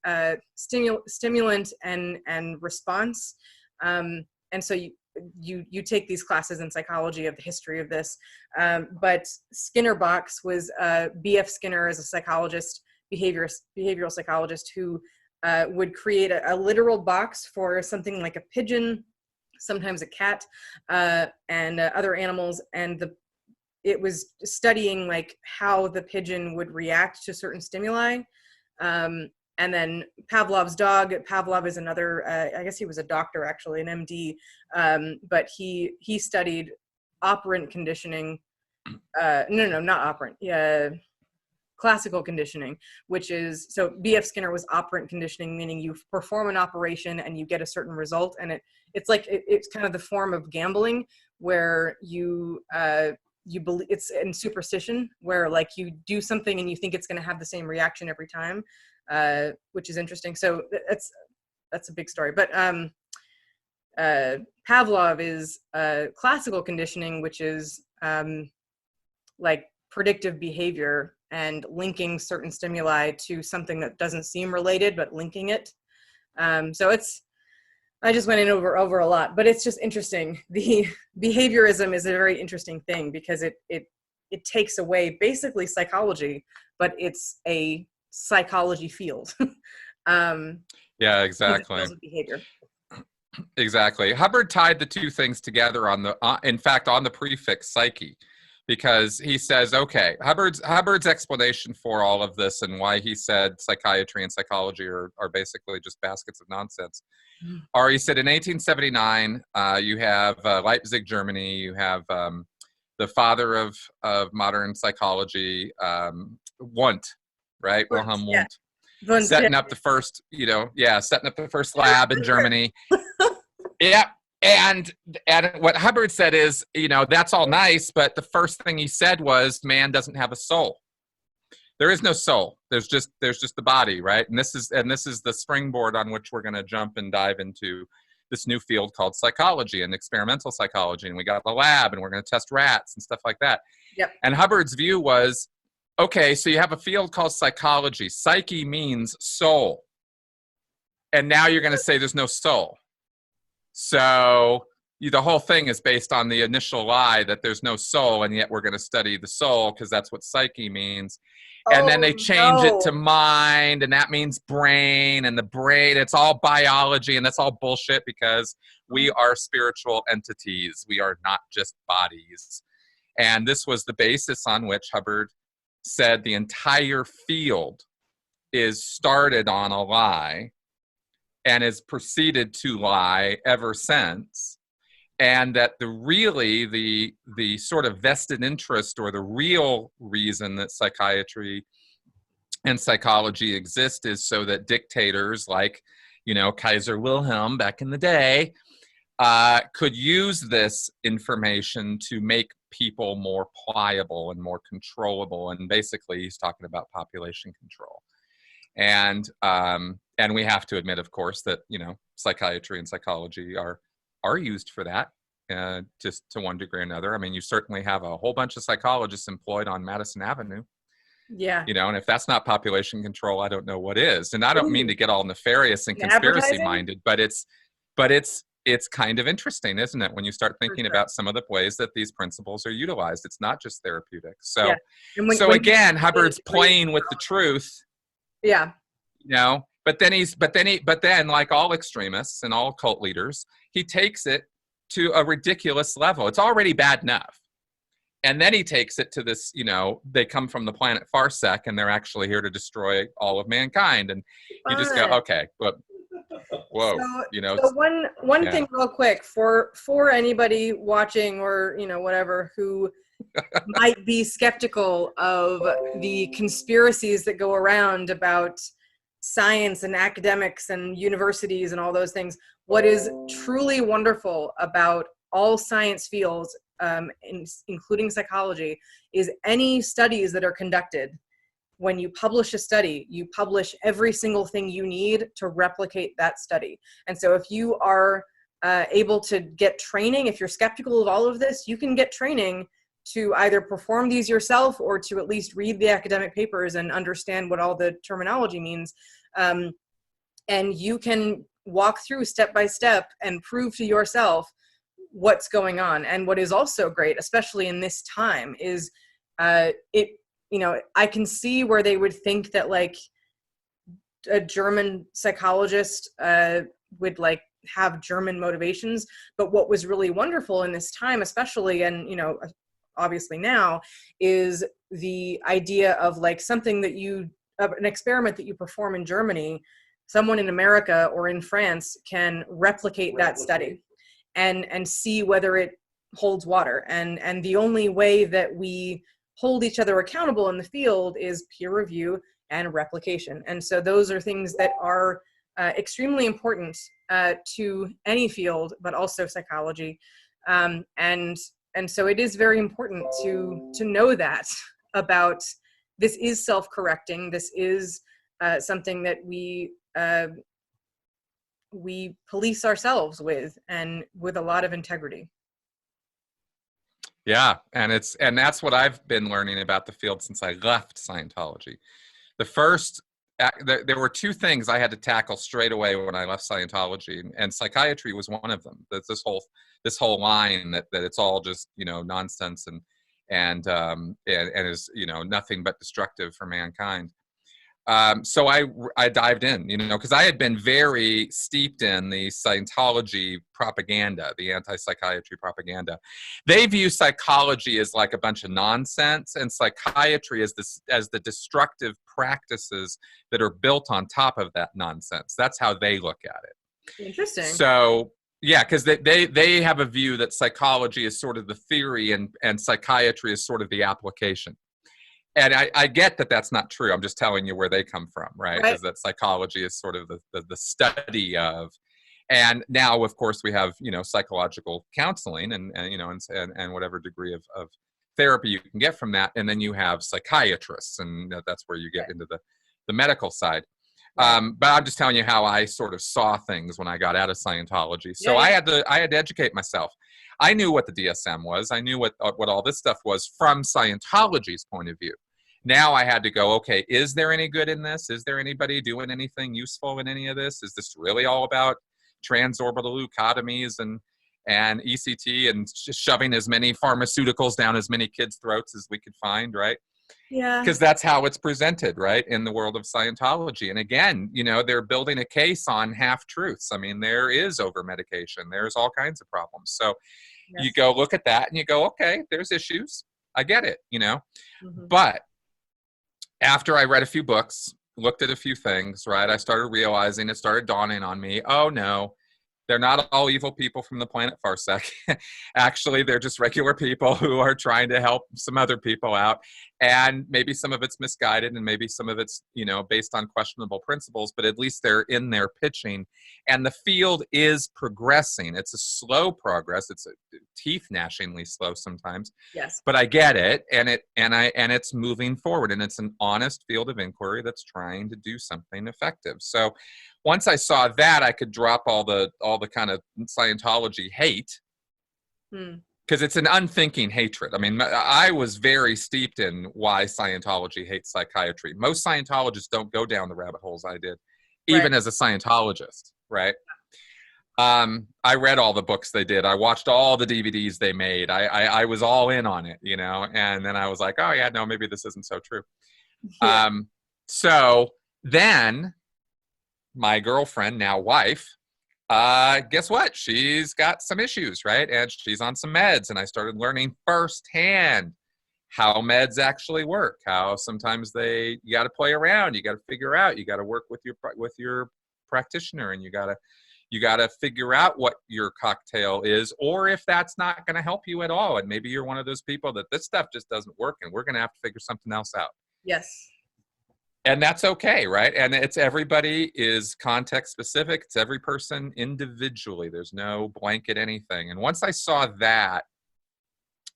Speaker 2: stimulant and response. And so you take these classes in psychology of the history of this. But Skinner box was B.F. Skinner is a psychologist, behavioral psychologist, who would create a literal box for something like a pigeon, sometimes a cat, and other animals. And it was studying like how the pigeon would react to certain stimuli. And then Pavlov's dog, Pavlov is another, I guess he was a doctor actually, an MD, but he studied operant conditioning. No, not operant. Yeah, classical conditioning, which is, so B.F. Skinner was operant conditioning, meaning you perform an operation and you get a certain result. And it's like, it's kind of the form of gambling where you believe, it's in superstition, where like you do something and you think it's going to have the same reaction every time, which is interesting. So that's a big story. But Pavlov is classical conditioning, which is like predictive behavior and linking certain stimuli to something that doesn't seem related, but linking it. So I just went in over a lot, but it's just interesting. The behaviorism is a very interesting thing because it takes away basically psychology, but it's a psychology field.
Speaker 3: Yeah, exactly.
Speaker 2: Behavior.
Speaker 3: Exactly. Hubbard tied the two things together on the, in fact, on the prefix psyche, because he says, okay, Hubbard's explanation for all of this and why he said psychiatry and psychology are basically just baskets of nonsense. Or he said in 1879, you have Leipzig, Germany, you have the father of modern psychology, Wundt, right? Wilhelm Wundt. Yeah. Setting up the first, setting up the first lab in Germany. Yeah. And what Hubbard said is, that's all nice, but the first thing he said was, man doesn't have a soul. There is no soul. There's just the body, right? And this is the springboard on which we're going to jump and dive into this new field called psychology and experimental psychology. And we got the lab, and we're going to test rats and stuff like that.
Speaker 2: Yep.
Speaker 3: And Hubbard's view was, okay, so you have a field called psychology. Psyche means soul. And now you're going to say there's no soul. So the whole thing is based on the initial lie that there's no soul, and yet we're going to study the soul because that's what psyche means. And then they change it to mind, and that means brain, and the brain, it's all biology, and that's all bullshit because we are spiritual entities. We are not just bodies. And this was the basis on which Hubbard said the entire field is started on a lie and has proceeded to lie ever since. And that the sort of vested interest, or the real reason that psychiatry and psychology exist, is so that dictators like, Kaiser Wilhelm back in the day could use this information to make people more pliable and more controllable. And basically, he's talking about population control. And we have to admit, of course, that psychiatry and psychology are used for that, just to one degree or another. I mean, you certainly have a whole bunch of psychologists employed on Madison Avenue.
Speaker 2: Yeah.
Speaker 3: And if that's not population control, I don't know what is. And I don't mean to get all nefarious and conspiracy minded, but it's kind of interesting, isn't it? When you start thinking about some of the ways that these principles are utilized, it's not just therapeutic. So, again, Hubbard's playing with the truth.
Speaker 2: Yeah.
Speaker 3: But then like all extremists and all cult leaders, he takes it to a ridiculous level. It's already bad enough. And then he takes it to this, they come from the planet Farsec and they're actually here to destroy all of mankind. And you just go, okay, but whoa,
Speaker 2: So one thing real quick for anybody watching or, whatever, who might be skeptical of the conspiracies that go around about science and academics and universities and all those things. What is truly wonderful about all science fields, including psychology, is any studies that are conducted. When you publish a study, you publish every single thing you need to replicate that study. And so if you are able to get training, if you're skeptical of all of this, you can get training to either perform these yourself or to at least read the academic papers and understand what all the terminology means. And you can walk through step by step and prove to yourself what's going on. And what is also great, especially in this time, is I can see where they would think that like a German psychologist would like have German motivations. But what was really wonderful in this time, especially, and obviously now, is the idea of like something that an experiment that you perform in Germany, someone in America or in France can replicate that study and see whether it holds water. And the only way that we hold each other accountable in the field is peer review and replication. And so those are things that are extremely important to any field, but also psychology. And so it is very important to know that about this is self-correcting. This is something that we police ourselves with, and with a lot of integrity.
Speaker 3: Yeah, and that's what I've been learning about the field since I left Scientology. There were two things I had to tackle straight away when I left Scientology, and psychiatry was one of them. That's this whole line that it's all just nonsense and is nothing but destructive for mankind. So I dived in, because I had been very steeped in the Scientology propaganda, the anti-psychiatry propaganda. They view psychology as like a bunch of nonsense, and psychiatry as the destructive practices that are built on top of that nonsense. That's how they look at it.
Speaker 2: Interesting.
Speaker 3: So yeah, because they have a view that psychology is sort of the theory and psychiatry is sort of the application. And I get that that's not true. I'm just telling you where they come from, right? Is that psychology is sort of the study of, and now of course we have psychological counseling and whatever degree of therapy you can get from that, and then you have psychiatrists, and that's where you get into the medical side. But I'm just telling you how I sort of saw things when I got out of Scientology. So I had to educate myself. I knew what the DSM was. I knew what all this stuff was from Scientology's point of view. Now I had to go, okay, is there any good in this? Is there anybody doing anything useful in any of this? Is this really all about transorbital leucotomies and ECT and just shoving as many pharmaceuticals down as many kids' throats as we could find, right?
Speaker 2: Yeah.
Speaker 3: Because that's how it's presented, right, in the world of Scientology. And again, you know, they're building a case on half-truths. I mean, there is over-medication. There's all kinds of problems. So
Speaker 2: Yes.
Speaker 3: you go look at that and you go, okay, there's issues. I get it, you know.
Speaker 2: Mhm.
Speaker 3: But after I read a few books, looked at a few things, right, I started realizing, it started dawning on me, oh, no, they're not all evil people from the planet Farsec. Actually, they're just regular people who are trying to help some other people out. And maybe some of it's misguided and maybe some of it's, you know, based on questionable principles, but at least they're in there pitching. And the field is progressing. It's a slow progress. It's a teeth gnashingly slow sometimes.
Speaker 2: Yes.
Speaker 3: But I get it, and it's moving forward, and it's an honest field of inquiry that's trying to do something effective. So once I saw that, I could drop all the kind of Scientology hate, because it's an unthinking hatred. I mean, I was very steeped in why Scientology hates psychiatry. Most Scientologists don't go down the rabbit holes I did, even as a Scientologist, right? I read all the books they did. I watched all the DVDs they made. I was all in on it, you know, and then I was like, oh yeah, no, maybe this isn't so true.
Speaker 2: Yeah.
Speaker 3: So then my girlfriend, now wife, guess what? She's got some issues, right? And she's on some meds. And I started learning firsthand how meds actually work, how sometimes you got to play around, you got to figure out, you got to work with your practitioner, and you got to figure out what your cocktail is, or if that's not going to help you at all. And maybe you're one of those people that this stuff just doesn't work and we're going to have to figure something else out.
Speaker 2: Yes.
Speaker 3: And that's okay, right? And everybody is context specific. It's every person individually. There's no blanket anything. And once I saw that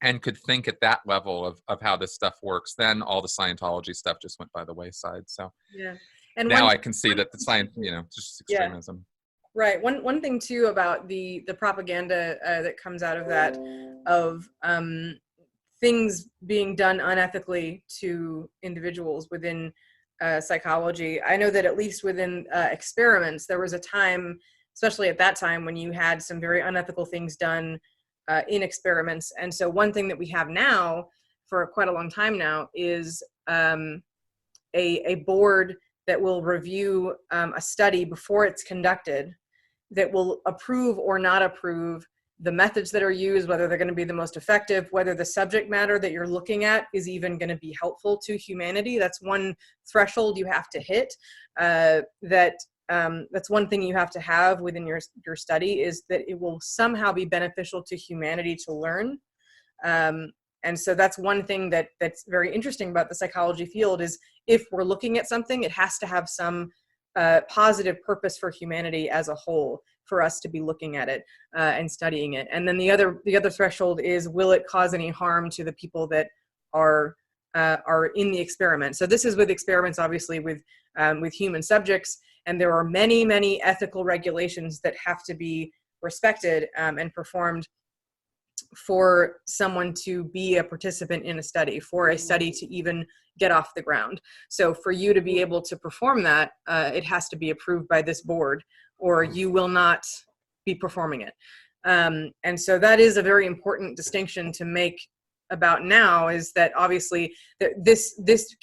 Speaker 3: and could think at that level of how this stuff works, then all the Scientology stuff just went by the wayside. So
Speaker 2: Yeah. And
Speaker 3: now I can see that the science, you know, just extremism.
Speaker 2: Right. One thing too about the propaganda that comes out of that, of things being done unethically to individuals within psychology. I know that at least within experiments, there was a time, especially at that time, when you had some very unethical things done in experiments. And so one thing that we have now for quite a long time now is a board that will review a study before it's conducted, that will approve or not approve the methods that are used, whether they're going to be the most effective, whether the subject matter that you're looking at is even going to be helpful to humanity. That's one threshold you have to hit. That's one thing you have to have within your study, is that it will somehow be beneficial to humanity to learn. And so that's one thing that's very interesting about the psychology field, is if we're looking at something, it has to have some positive purpose for humanity as a whole, for us to be looking at it and studying it. And then the other threshold is, will it cause any harm to the people that are in the experiment? So this is with experiments, obviously, with human subjects, and there are many, many ethical regulations that have to be respected and performed for someone to be a participant in a study, for a study to even get off the ground. So for you to be able to perform that, it has to be approved by this board, or you will not be performing it. And so that is a very important distinction to make about now, is that obviously this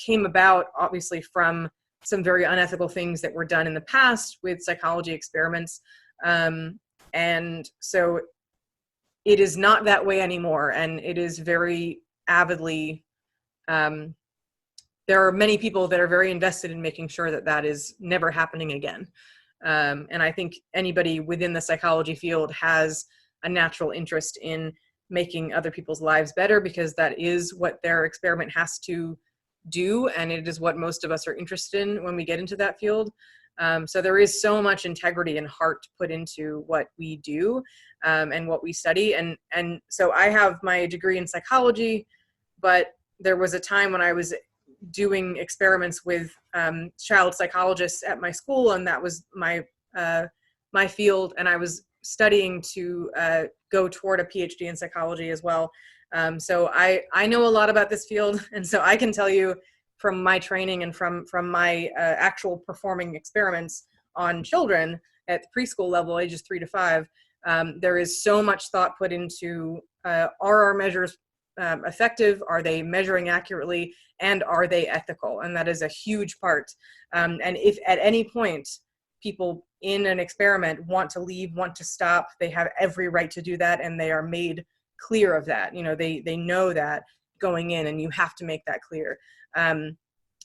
Speaker 2: came about obviously from some very unethical things that were done in the past with psychology experiments. And so it is not that way anymore. And it is very avidly, there are many people that are very invested in making sure that that is never happening again. And I think anybody within the psychology field has a natural interest in making other people's lives better, because that is what their experiment has to do. And it is what most of us are interested in when we get into that field. So there is so much integrity and heart put into what we do and what we study. And so I have my degree in psychology, but there was a time when I was doing experiments with child psychologists at my school, and that was my field, and I was studying to go toward a PhD in psychology as well. So I know a lot about this field, and so I can tell you from my training and from my actual performing experiments on children at the preschool level, ages 3 to 5, there is so much thought put into are our measures effective? Are they measuring accurately? And are they ethical? And that is a huge part. And if at any point people in an experiment want to leave, want to stop, they have every right to do that, and they are made clear of that. You know, they know that going in, and you have to make that clear.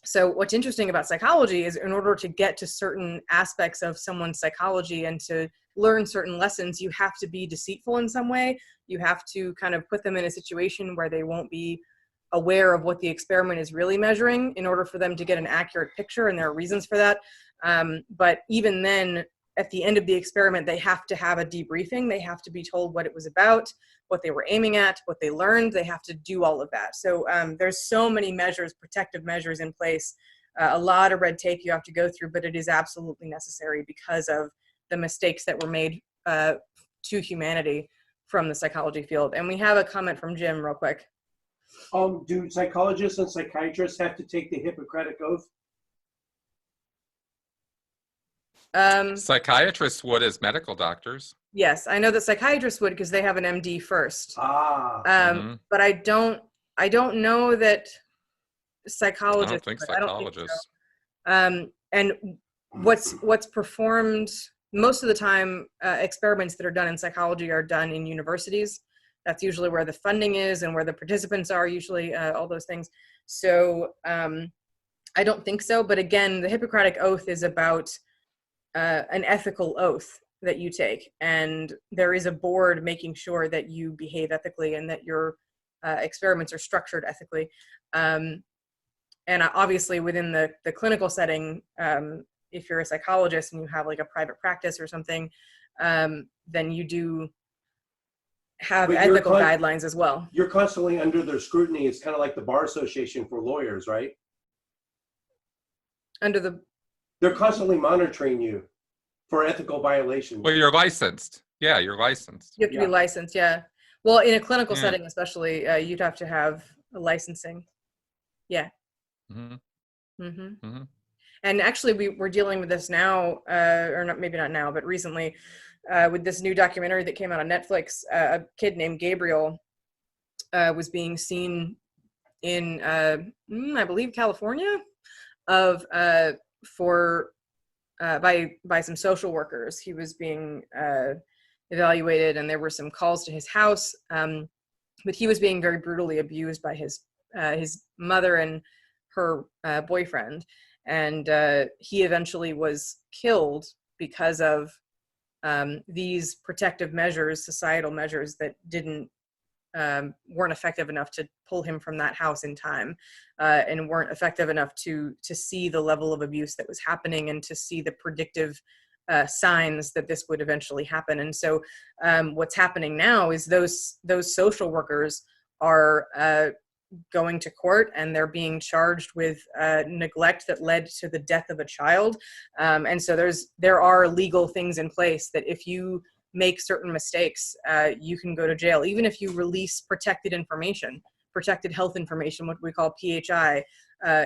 Speaker 2: So what's interesting about psychology is, in order to get to certain aspects of someone's psychology and to learn certain lessons, you have to be deceitful in some way. You have to kind of put them in a situation where they won't be aware of what the experiment is really measuring in order for them to get an accurate picture, and there are reasons for that. But even then, at the end of the experiment, they have to have a debriefing. They have to be told what it was about, what they were aiming at, what they learned. They have to do all of that. So there's so many measures, protective measures in place, a lot of red tape you have to go through, but it is absolutely necessary because of the mistakes that were made to humanity from the psychology field. And we have a comment from Jim real quick.
Speaker 4: Do psychologists and psychiatrists have to take the Hippocratic Oath?
Speaker 3: Psychiatrists would as medical doctors.
Speaker 2: Yes, I know that psychiatrists would because they have an MD first. But I don't know that psychologists.
Speaker 3: I don't think psychologists.
Speaker 2: And what's performed most of the time, experiments that are done in psychology are done in universities. That's usually where the funding is and where the participants are, usually all those things. So I don't think so. But again, the Hippocratic Oath is about an ethical oath that you take. And there is a board making sure that you behave ethically and that your experiments are structured ethically. And obviously within the clinical setting, if you're a psychologist and you have like a private practice or something, then you do have ethical guidelines as well.
Speaker 4: You're constantly under their scrutiny. It's kind of like the Bar Association for lawyers, right? They're constantly monitoring you for ethical violations.
Speaker 3: Well, you're licensed. Yeah, you're licensed.
Speaker 2: You have to be licensed, yeah. Well, in a clinical setting especially, you'd have to have a licensing. Yeah. And actually, we're dealing with this now, or not, maybe not now, but recently, with this new documentary that came out on Netflix. A kid named Gabriel was being seen in, I believe, California, by some social workers. He was being evaluated, and there were some calls to his house, but he was being very brutally abused by his mother and her boyfriend. And he eventually was killed because of these protective measures, societal measures that weren't effective enough to pull him from that house in time, and weren't effective enough to see the level of abuse that was happening and to see the predictive signs that this would eventually happen. And so what's happening now is those social workers are going to court, and they're being charged with neglect that led to the death of a child. And so there are legal things in place that if you make certain mistakes, you can go to jail, even if you release protected information, protected health information, what we call PHI.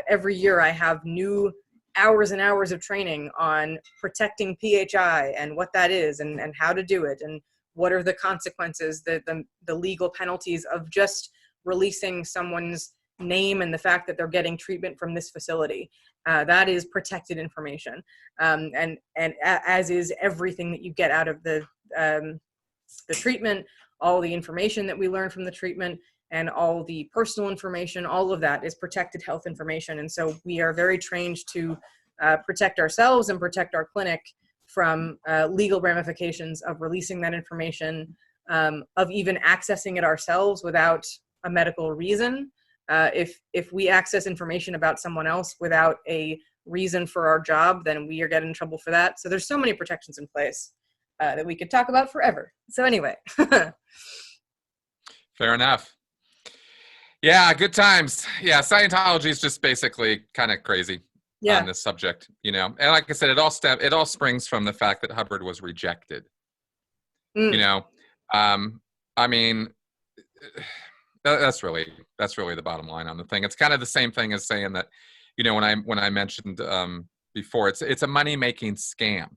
Speaker 2: Every year I have new hours and hours of training on protecting PHI and what that is and how to do it and what are the consequences, the legal penalties of just releasing someone's name and the fact that they're getting treatment from this facility. That is protected information. And as is everything that you get out of the treatment, all the information that we learn from the treatment and all the personal information, all of that is protected health information. And so we are very trained to protect ourselves and protect our clinic from legal ramifications of releasing that information, of even accessing it ourselves without a medical reason. If we access information about someone else without a reason for our job, then we are getting in trouble for that. So there's so many protections in place that we could talk about forever. So anyway.
Speaker 3: Fair enough. Yeah, good times. Yeah, Scientology is just basically kind of crazy on this subject, you know. And like I said, it all springs from the fact that Hubbard was rejected. You know, I mean, that's really the bottom line on the thing. It's kind of the same thing as saying that, you know, when I mentioned before, it's a money-making scam.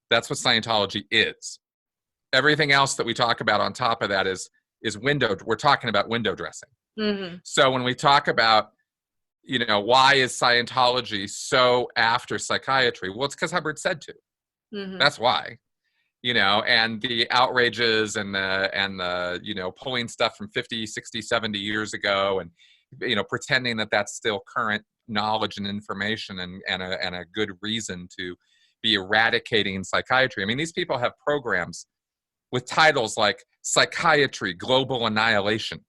Speaker 3: That's what Scientology is. Everything else that we talk about on top of that is we're talking about window dressing.
Speaker 2: Mm-hmm.
Speaker 3: So when we talk about, you know, why is Scientology so after psychiatry? Well, it's because Hubbard said to.
Speaker 2: Mm-hmm.
Speaker 3: That's why. You know, and the outrages and the you know, pulling stuff from 50, 60, 70 years ago, and, you know, pretending that that's still current knowledge and information, and a good reason to be eradicating psychiatry. I mean, these people have programs with titles like Psychiatry Global Annihilation.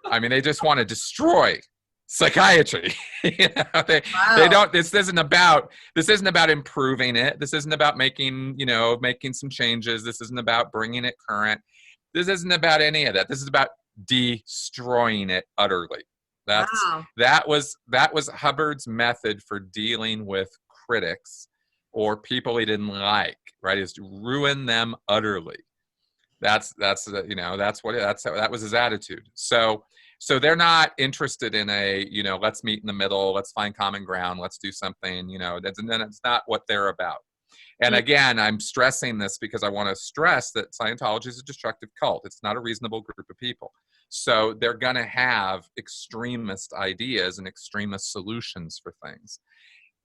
Speaker 3: I mean, they just want to destroy psychiatry. You know, they don't, this isn't about improving it. This isn't about making some changes. This isn't about bringing it current. This isn't about any of that. This is about destroying it utterly. That was Hubbard's method for dealing with critics or people he didn't like, right? Is to ruin them utterly. That was his attitude. So they're not interested in a, you know, let's meet in the middle, let's find common ground, let's do something, you know, that's not what they're about. And again, I'm stressing this because I want to stress that Scientology is a destructive cult. It's not a reasonable group of people. So they're going to have extremist ideas and extremist solutions for things.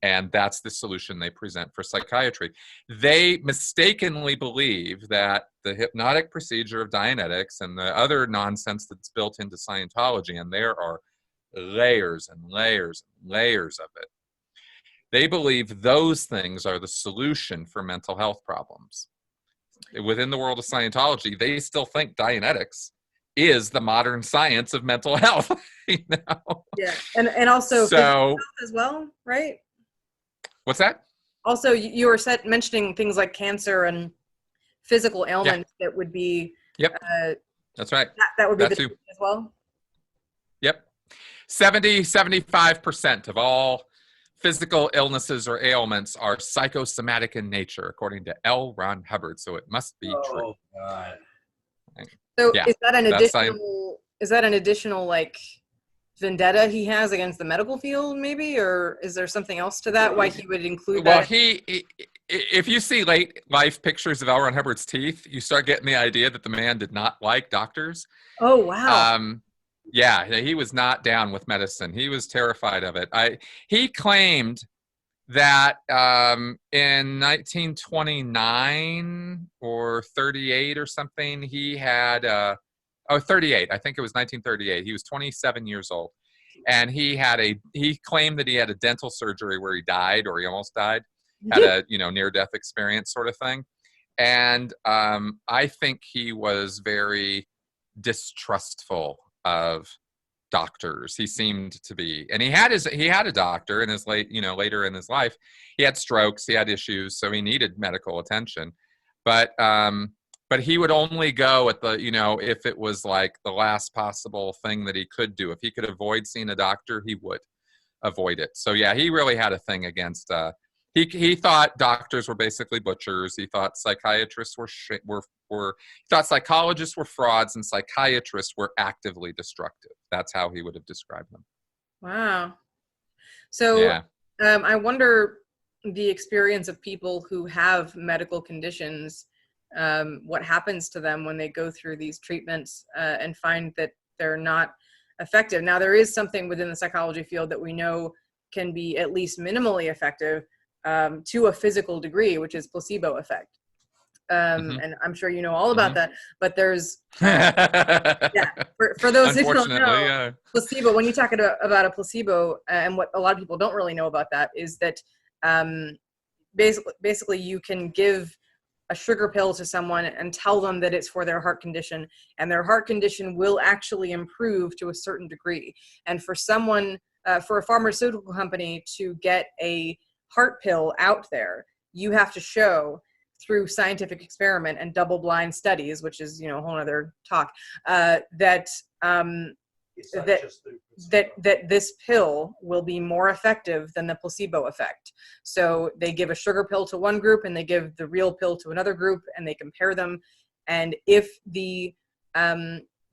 Speaker 3: And that's the solution they present for psychiatry. They mistakenly believe that the hypnotic procedure of Dianetics and the other nonsense that's built into Scientology, and there are layers and layers and layers of it, they believe those things are the solution for mental health problems. Within the world of Scientology, they still think Dianetics is the modern science of mental health. You know?
Speaker 2: Yeah, and also
Speaker 3: so
Speaker 2: as well, right?
Speaker 3: What's that?
Speaker 2: Also, you were mentioning things like cancer and physical ailments that would be.
Speaker 3: Yep. That's right.
Speaker 2: That would be
Speaker 3: that
Speaker 2: the
Speaker 3: too.
Speaker 2: As well.
Speaker 3: Yep. 75% of all physical illnesses or ailments are psychosomatic in nature, according to L. Ron Hubbard. So it must be true.
Speaker 4: Oh God.
Speaker 2: So
Speaker 3: Yeah,
Speaker 2: is that an additional like vendetta he has against the medical field, maybe, or is there something else to that why he would include that?
Speaker 3: Well, if you see late life pictures of L. Ron Hubbard's teeth, you start getting the idea that the man did not like doctors.
Speaker 2: Oh wow.
Speaker 3: Yeah, he was not down with medicine. He was terrified of it. He claimed that in 1929 or 38 or something, he had 38. I think it was 1938. He was 27 years old, and he claimed that he had a dental surgery where he died, or he almost died, had a near-death experience sort of thing. And I think he was very distrustful of doctors. He seemed to be, and he had a doctor in his later in his life. He had strokes, he had issues, so he needed medical attention. But he would only go at the, if it was like the last possible thing that he could do. If he could avoid seeing a doctor, he would avoid it. So yeah, he really had a thing against. He thought doctors were basically butchers. He thought psychiatrists he thought psychologists were frauds, and psychiatrists were actively destructive. That's how he would have described them.
Speaker 2: Wow. So
Speaker 3: yeah.
Speaker 2: I wonder the experience of people who have medical conditions. What happens to them when they go through these treatments and find that they're not effective. Now, there is something within the psychology field that we know can be at least minimally effective to a physical degree, which is placebo effect. And I'm sure you know all about that, but there's, for those who don't know, placebo, when you talk about a placebo, and what a lot of people don't really know about that is that basically you can give a sugar pill to someone and tell them that it's for their heart condition, and their heart condition will actually improve to a certain degree. And for someone, for a pharmaceutical company to get a heart pill out there, you have to show through scientific experiment and double-blind studies, which is, a whole other talk, that this pill will be more effective than the placebo effect. So they give a sugar pill to one group and they give the real pill to another group, and they compare them. And if the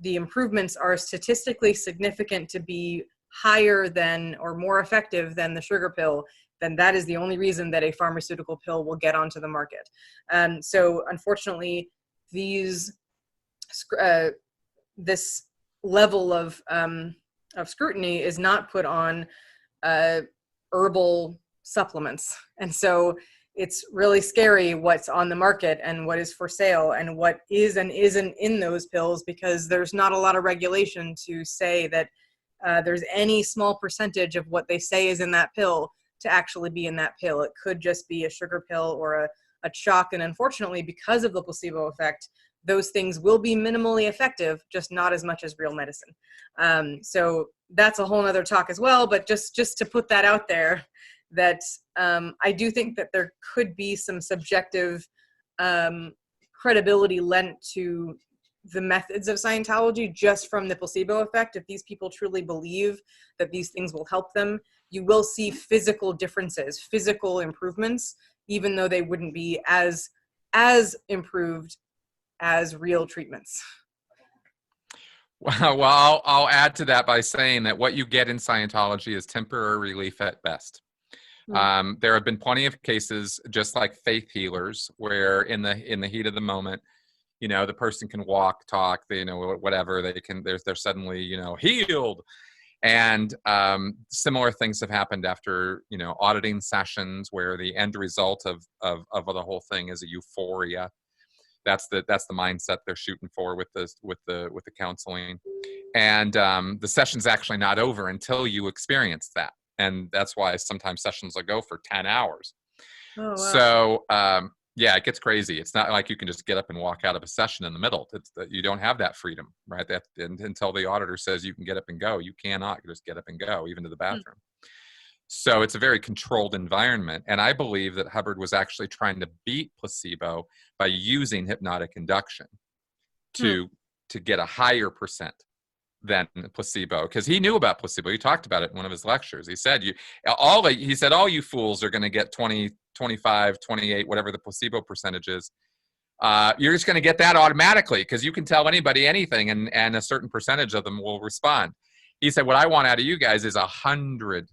Speaker 2: improvements are statistically significant to be higher than or more effective than the sugar pill, then that is the only reason that a pharmaceutical pill will get onto the market. So unfortunately, this level of scrutiny is not put on herbal supplements. And so it's really scary what's on the market and what is for sale and what is and isn't in those pills, because there's not a lot of regulation to say that there's any small percentage of what they say is in that pill to actually be in that pill. It could just be a sugar pill or a chalk. And unfortunately, because of the placebo effect, those things will be minimally effective, just not as much as real medicine. So that's a whole nother talk as well, but just to put that out there, that I do think that there could be some subjective credibility lent to the methods of Scientology just from the placebo effect. If these people truly believe that these things will help them, you will see physical differences, physical improvements, even though they wouldn't be as improved as real treatments.
Speaker 3: Well, I'll add to that by saying that what you get in Scientology is temporary relief at best. There have been plenty of cases, just like faith healers, where in the heat of the moment, the person can walk, talk, whatever, they're suddenly, healed. And similar things have happened after, auditing sessions where the end result of the whole thing is a euphoria. That's the mindset they're shooting for with the counseling. And the session's actually not over until you experience that. And that's why sometimes sessions will go for 10 hours.
Speaker 2: Oh, wow.
Speaker 3: So, yeah, it gets crazy. It's not like you can just get up and walk out of a session in the middle. You don't have that freedom, right? Until the auditor says you can get up and go. You cannot just get up and go, even to the bathroom. So it's a very controlled environment. And I believe that Hubbard was actually trying to beat placebo by using hypnotic induction to get a higher percent than placebo, because he knew about placebo. He talked about it in one of his lectures. He said, all you fools are going to get 20, 25, 28, whatever the placebo percentage is. You're just going to get that automatically because you can tell anybody anything and a certain percentage of them will respond. He said, what I want out of you guys is 100%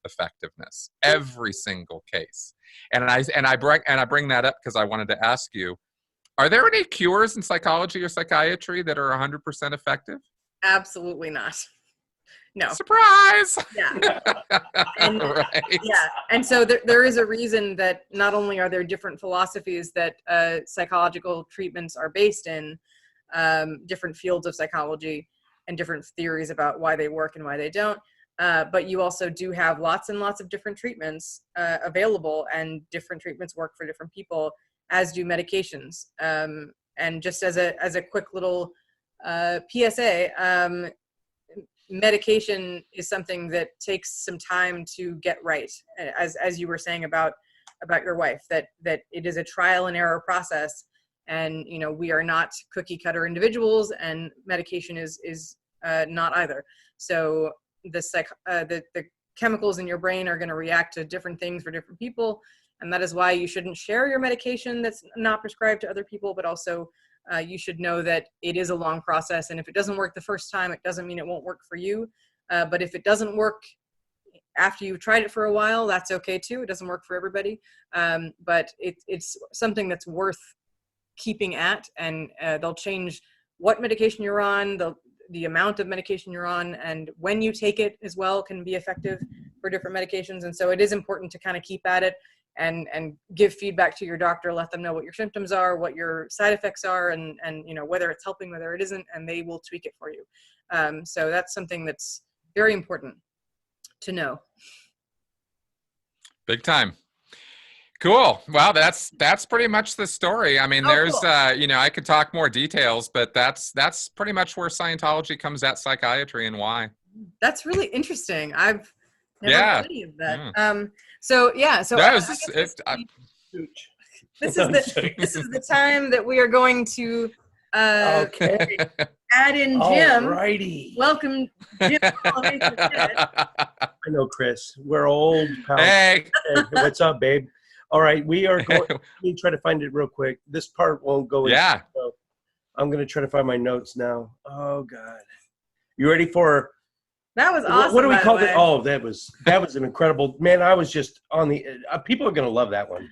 Speaker 3: effectiveness, every single case. And I bring that up because I wanted to ask you, are there any cures in psychology or psychiatry that are 100% effective?
Speaker 2: Absolutely not. No.
Speaker 3: Surprise!
Speaker 2: Yeah. And,
Speaker 3: right.
Speaker 2: Yeah. And so there is a reason that not only are there different philosophies that psychological treatments are based in, different fields of psychology and different theories about why they work and why they don't, but you also do have lots and lots of different treatments available, and different treatments work for different people, as do medications. And just as a quick little PSA, medication is something that takes some time to get right, as you were saying about your wife, that it is a trial and error process, and we are not cookie cutter individuals, and medication is not either. So the chemicals in your brain are going to react to different things for different people, and that is why you shouldn't share your medication that's not prescribed to other people, but also you should know that it is a long process, and if it doesn't work the first time, it doesn't mean it won't work for you. But if it doesn't work after you've tried it for a while, that's okay too. It doesn't work for everybody. But it's something that's worth keeping at, and they'll change what medication you're on, the amount of medication you're on, and when you take it as well can be effective for different medications. And so it is important to kind of keep at it and give feedback to your doctor, let them know what your symptoms are, what your side effects are, and whether it's helping, whether it isn't, and they will tweak it for you. So that's something that's very important to know.
Speaker 3: Big time. Cool. Well, that's pretty much the story. I mean, there's
Speaker 2: cool.
Speaker 3: I could talk more details, but that's pretty much where Scientology comes at psychiatry and why.
Speaker 2: That's really interesting. I've never heard any of that.
Speaker 3: Yeah.
Speaker 2: So this is the time that we are going to
Speaker 4: Okay.
Speaker 2: add in Jim.
Speaker 4: Alrighty.
Speaker 2: Welcome, Jim.
Speaker 4: I know, Chris. We're old pals.
Speaker 3: Hey.
Speaker 4: Hey, what's up, babe? All right, we are going. Let me try to find it real quick. This part won't go in.
Speaker 3: Yeah.
Speaker 4: So I'm going to try to find my notes now. Oh, God. You ready for
Speaker 2: That was awesome.
Speaker 4: What do we
Speaker 2: by the
Speaker 4: call it?
Speaker 2: way.
Speaker 4: Oh, that was an incredible, man. I was just on the, people are going to love that one.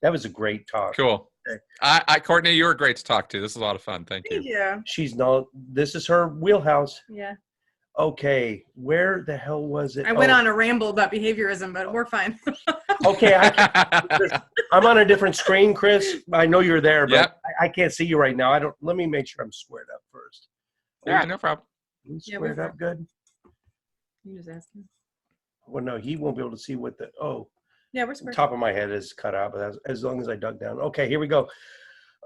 Speaker 4: That was a great talk.
Speaker 3: Cool.
Speaker 4: Okay.
Speaker 3: Courtney, you were great to talk to. This is a lot of fun. Thank you.
Speaker 2: Thank you.
Speaker 4: She's not, this is her wheelhouse.
Speaker 2: Yeah.
Speaker 4: Okay. Where the hell was it?
Speaker 2: I went on a ramble about behaviorism, but we're fine.
Speaker 4: Okay. I'm on a different screen, Chris. I know you're there, but
Speaker 3: Yep.
Speaker 4: I can't see you right now. Let me make sure I'm squared up first.
Speaker 3: Yeah, no problem.
Speaker 4: You
Speaker 2: Yeah,
Speaker 4: squared
Speaker 2: we're
Speaker 4: up good?
Speaker 2: You just asking.
Speaker 4: Well, no, he won't be able to see what
Speaker 2: Yeah, we're square.
Speaker 4: top of my head is cut out, but as long as I dug down. Okay, here we go.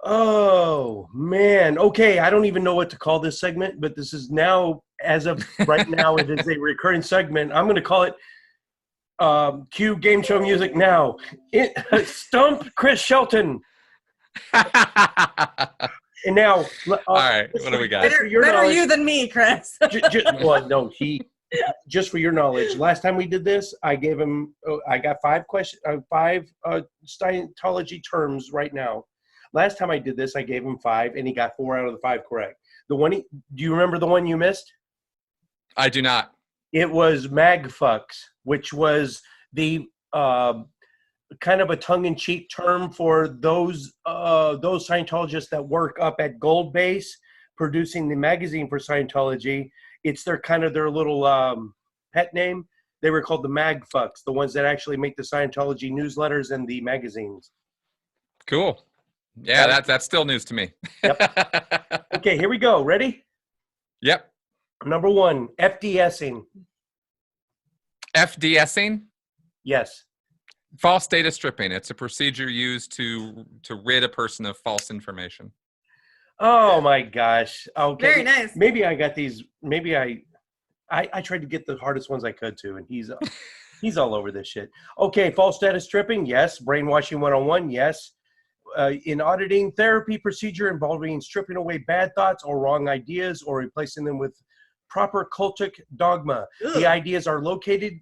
Speaker 4: Oh, man. Okay, I don't even know what to call this segment, but this is now, as of right now, it is a recurring segment. I'm going to call it Cue Game Show Music now. Stump Chris Shelton. And now,
Speaker 3: All right, what do we got?
Speaker 2: Better you than me, Chris.
Speaker 4: Well, no, just for your knowledge, last time we did this, I gave him, I got five Scientology terms right now. Last time I did this, I gave him 5, and he got 4 out of the 5 correct. Do you remember the one you missed?
Speaker 3: I do not.
Speaker 4: It was magfucks, which was the kind of a tongue-in-cheek term for those Scientologists that work up at Gold Base, producing the magazine for Scientology. It's their little pet name. They were called the magfucks, the ones that actually make the Scientology newsletters and the magazines.
Speaker 3: Cool. Yeah, that's still news to me.
Speaker 4: Yep. Okay, here we go. Ready?
Speaker 3: Yep.
Speaker 4: Number 1, FDSing.
Speaker 3: FDSing?
Speaker 4: Yes.
Speaker 3: False data stripping. It's a procedure used to rid a person of false information.
Speaker 4: Oh my gosh. Okay.
Speaker 2: Very nice.
Speaker 4: Maybe I got these. Maybe I tried to get the hardest ones I could too, and he's all over this shit. Okay, false data stripping. Yes. Brainwashing 101. Yes. In auditing, therapy procedure involving stripping away bad thoughts or wrong ideas or replacing them with proper cultic dogma.
Speaker 2: Ugh.
Speaker 4: The ideas are located,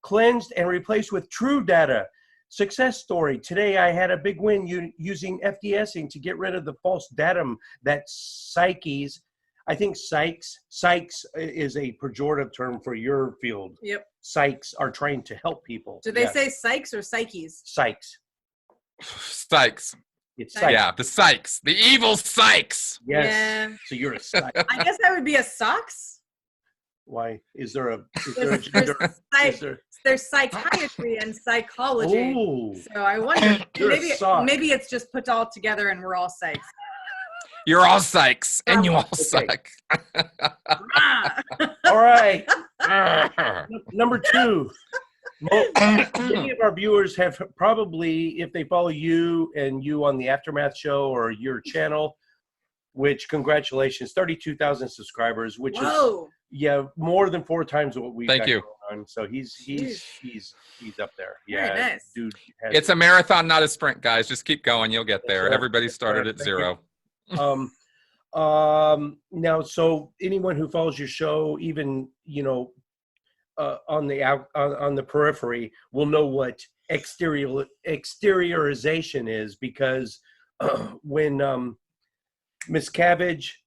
Speaker 4: cleansed, and replaced with true data. Success story. Today I had a big win using FDSing to get rid of the false datum that psyches, I think psychs is a pejorative term for your field.
Speaker 2: Yep.
Speaker 4: Psychs are trying to help people.
Speaker 2: Do they say psychs or psyches?
Speaker 4: Psychs?
Speaker 3: Sykes.
Speaker 4: It's psychs.
Speaker 3: Yeah, the Sykes. The evil Sykes.
Speaker 4: Yes.
Speaker 2: Yeah.
Speaker 4: So you're a psych.
Speaker 2: I guess that would be a socks.
Speaker 4: Why? Is there a
Speaker 2: There's,
Speaker 4: gender?
Speaker 2: there's psychiatry and psychology.
Speaker 4: Oh.
Speaker 2: So I wonder,
Speaker 4: You're a sock.
Speaker 2: maybe it's just put all together and we're all psychs.
Speaker 3: You're all Sykes, and you all
Speaker 4: Okay.
Speaker 3: suck.
Speaker 2: Ah.
Speaker 4: All right. Number 2. Many of our viewers have probably, if they follow you and you on the Aftermath show or your channel, which congratulations, 32,000 subscribers, which
Speaker 2: Whoa.
Speaker 4: is more than 4 times what we've
Speaker 3: Thank
Speaker 4: got
Speaker 3: you.
Speaker 4: going on. So he's up there.
Speaker 2: Very
Speaker 4: Yeah,
Speaker 2: nice.
Speaker 4: dude.
Speaker 3: It's a marathon, not a sprint, guys. Just keep going. You'll get there.
Speaker 4: right.
Speaker 3: Everybody started at
Speaker 4: Thank
Speaker 3: 0.
Speaker 4: Now, so anyone who follows your show, even on the periphery, will know what exteriorization is, because when Miss Cabbage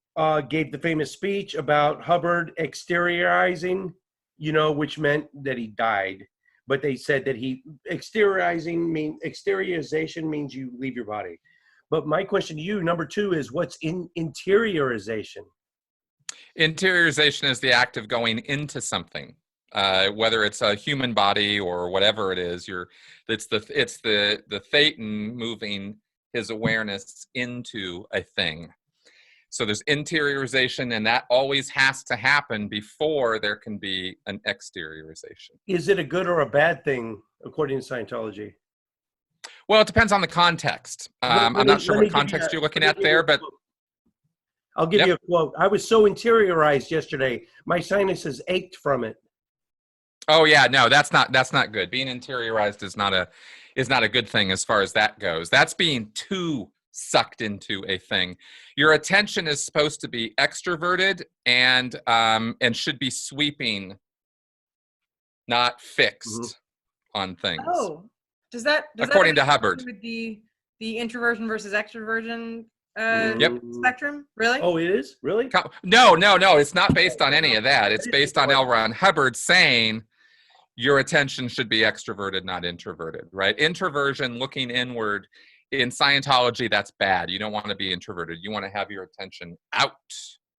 Speaker 4: gave the famous speech about Hubbard exteriorizing, which meant that he died, but they said that exteriorization means you leave your body. But my question to you, number 2, is what's interiorization?
Speaker 3: Interiorization is the act of going into something, whether it's a human body or whatever it is. It's the Thetan moving his awareness into a thing. So there's interiorization, and that always has to happen before there can be an exteriorization.
Speaker 4: Is it a good or a bad thing according to Scientology?
Speaker 3: Well, it depends on the context. I'm not sure what context you're looking at there, but
Speaker 4: I'll give you a quote. I was so interiorized yesterday, my sinuses ached from it.
Speaker 3: oh yeah, no, that's not good. Being interiorized is not a good thing as far as that goes. That's being too sucked into a thing. Your attention is supposed to be extroverted and should be sweeping, not fixed on things.
Speaker 2: Oh, does
Speaker 3: According
Speaker 2: that
Speaker 3: to Hubbard.
Speaker 2: with the introversion versus extroversion
Speaker 3: Yep.
Speaker 2: spectrum? Really?
Speaker 4: Oh, it is? Really?
Speaker 3: No, it's not based on any of that. It's based on L. Ron Hubbard saying your attention should be extroverted, not introverted, right? Introversion, looking inward, in Scientology, that's bad. You don't want to be introverted. You want to have your attention out.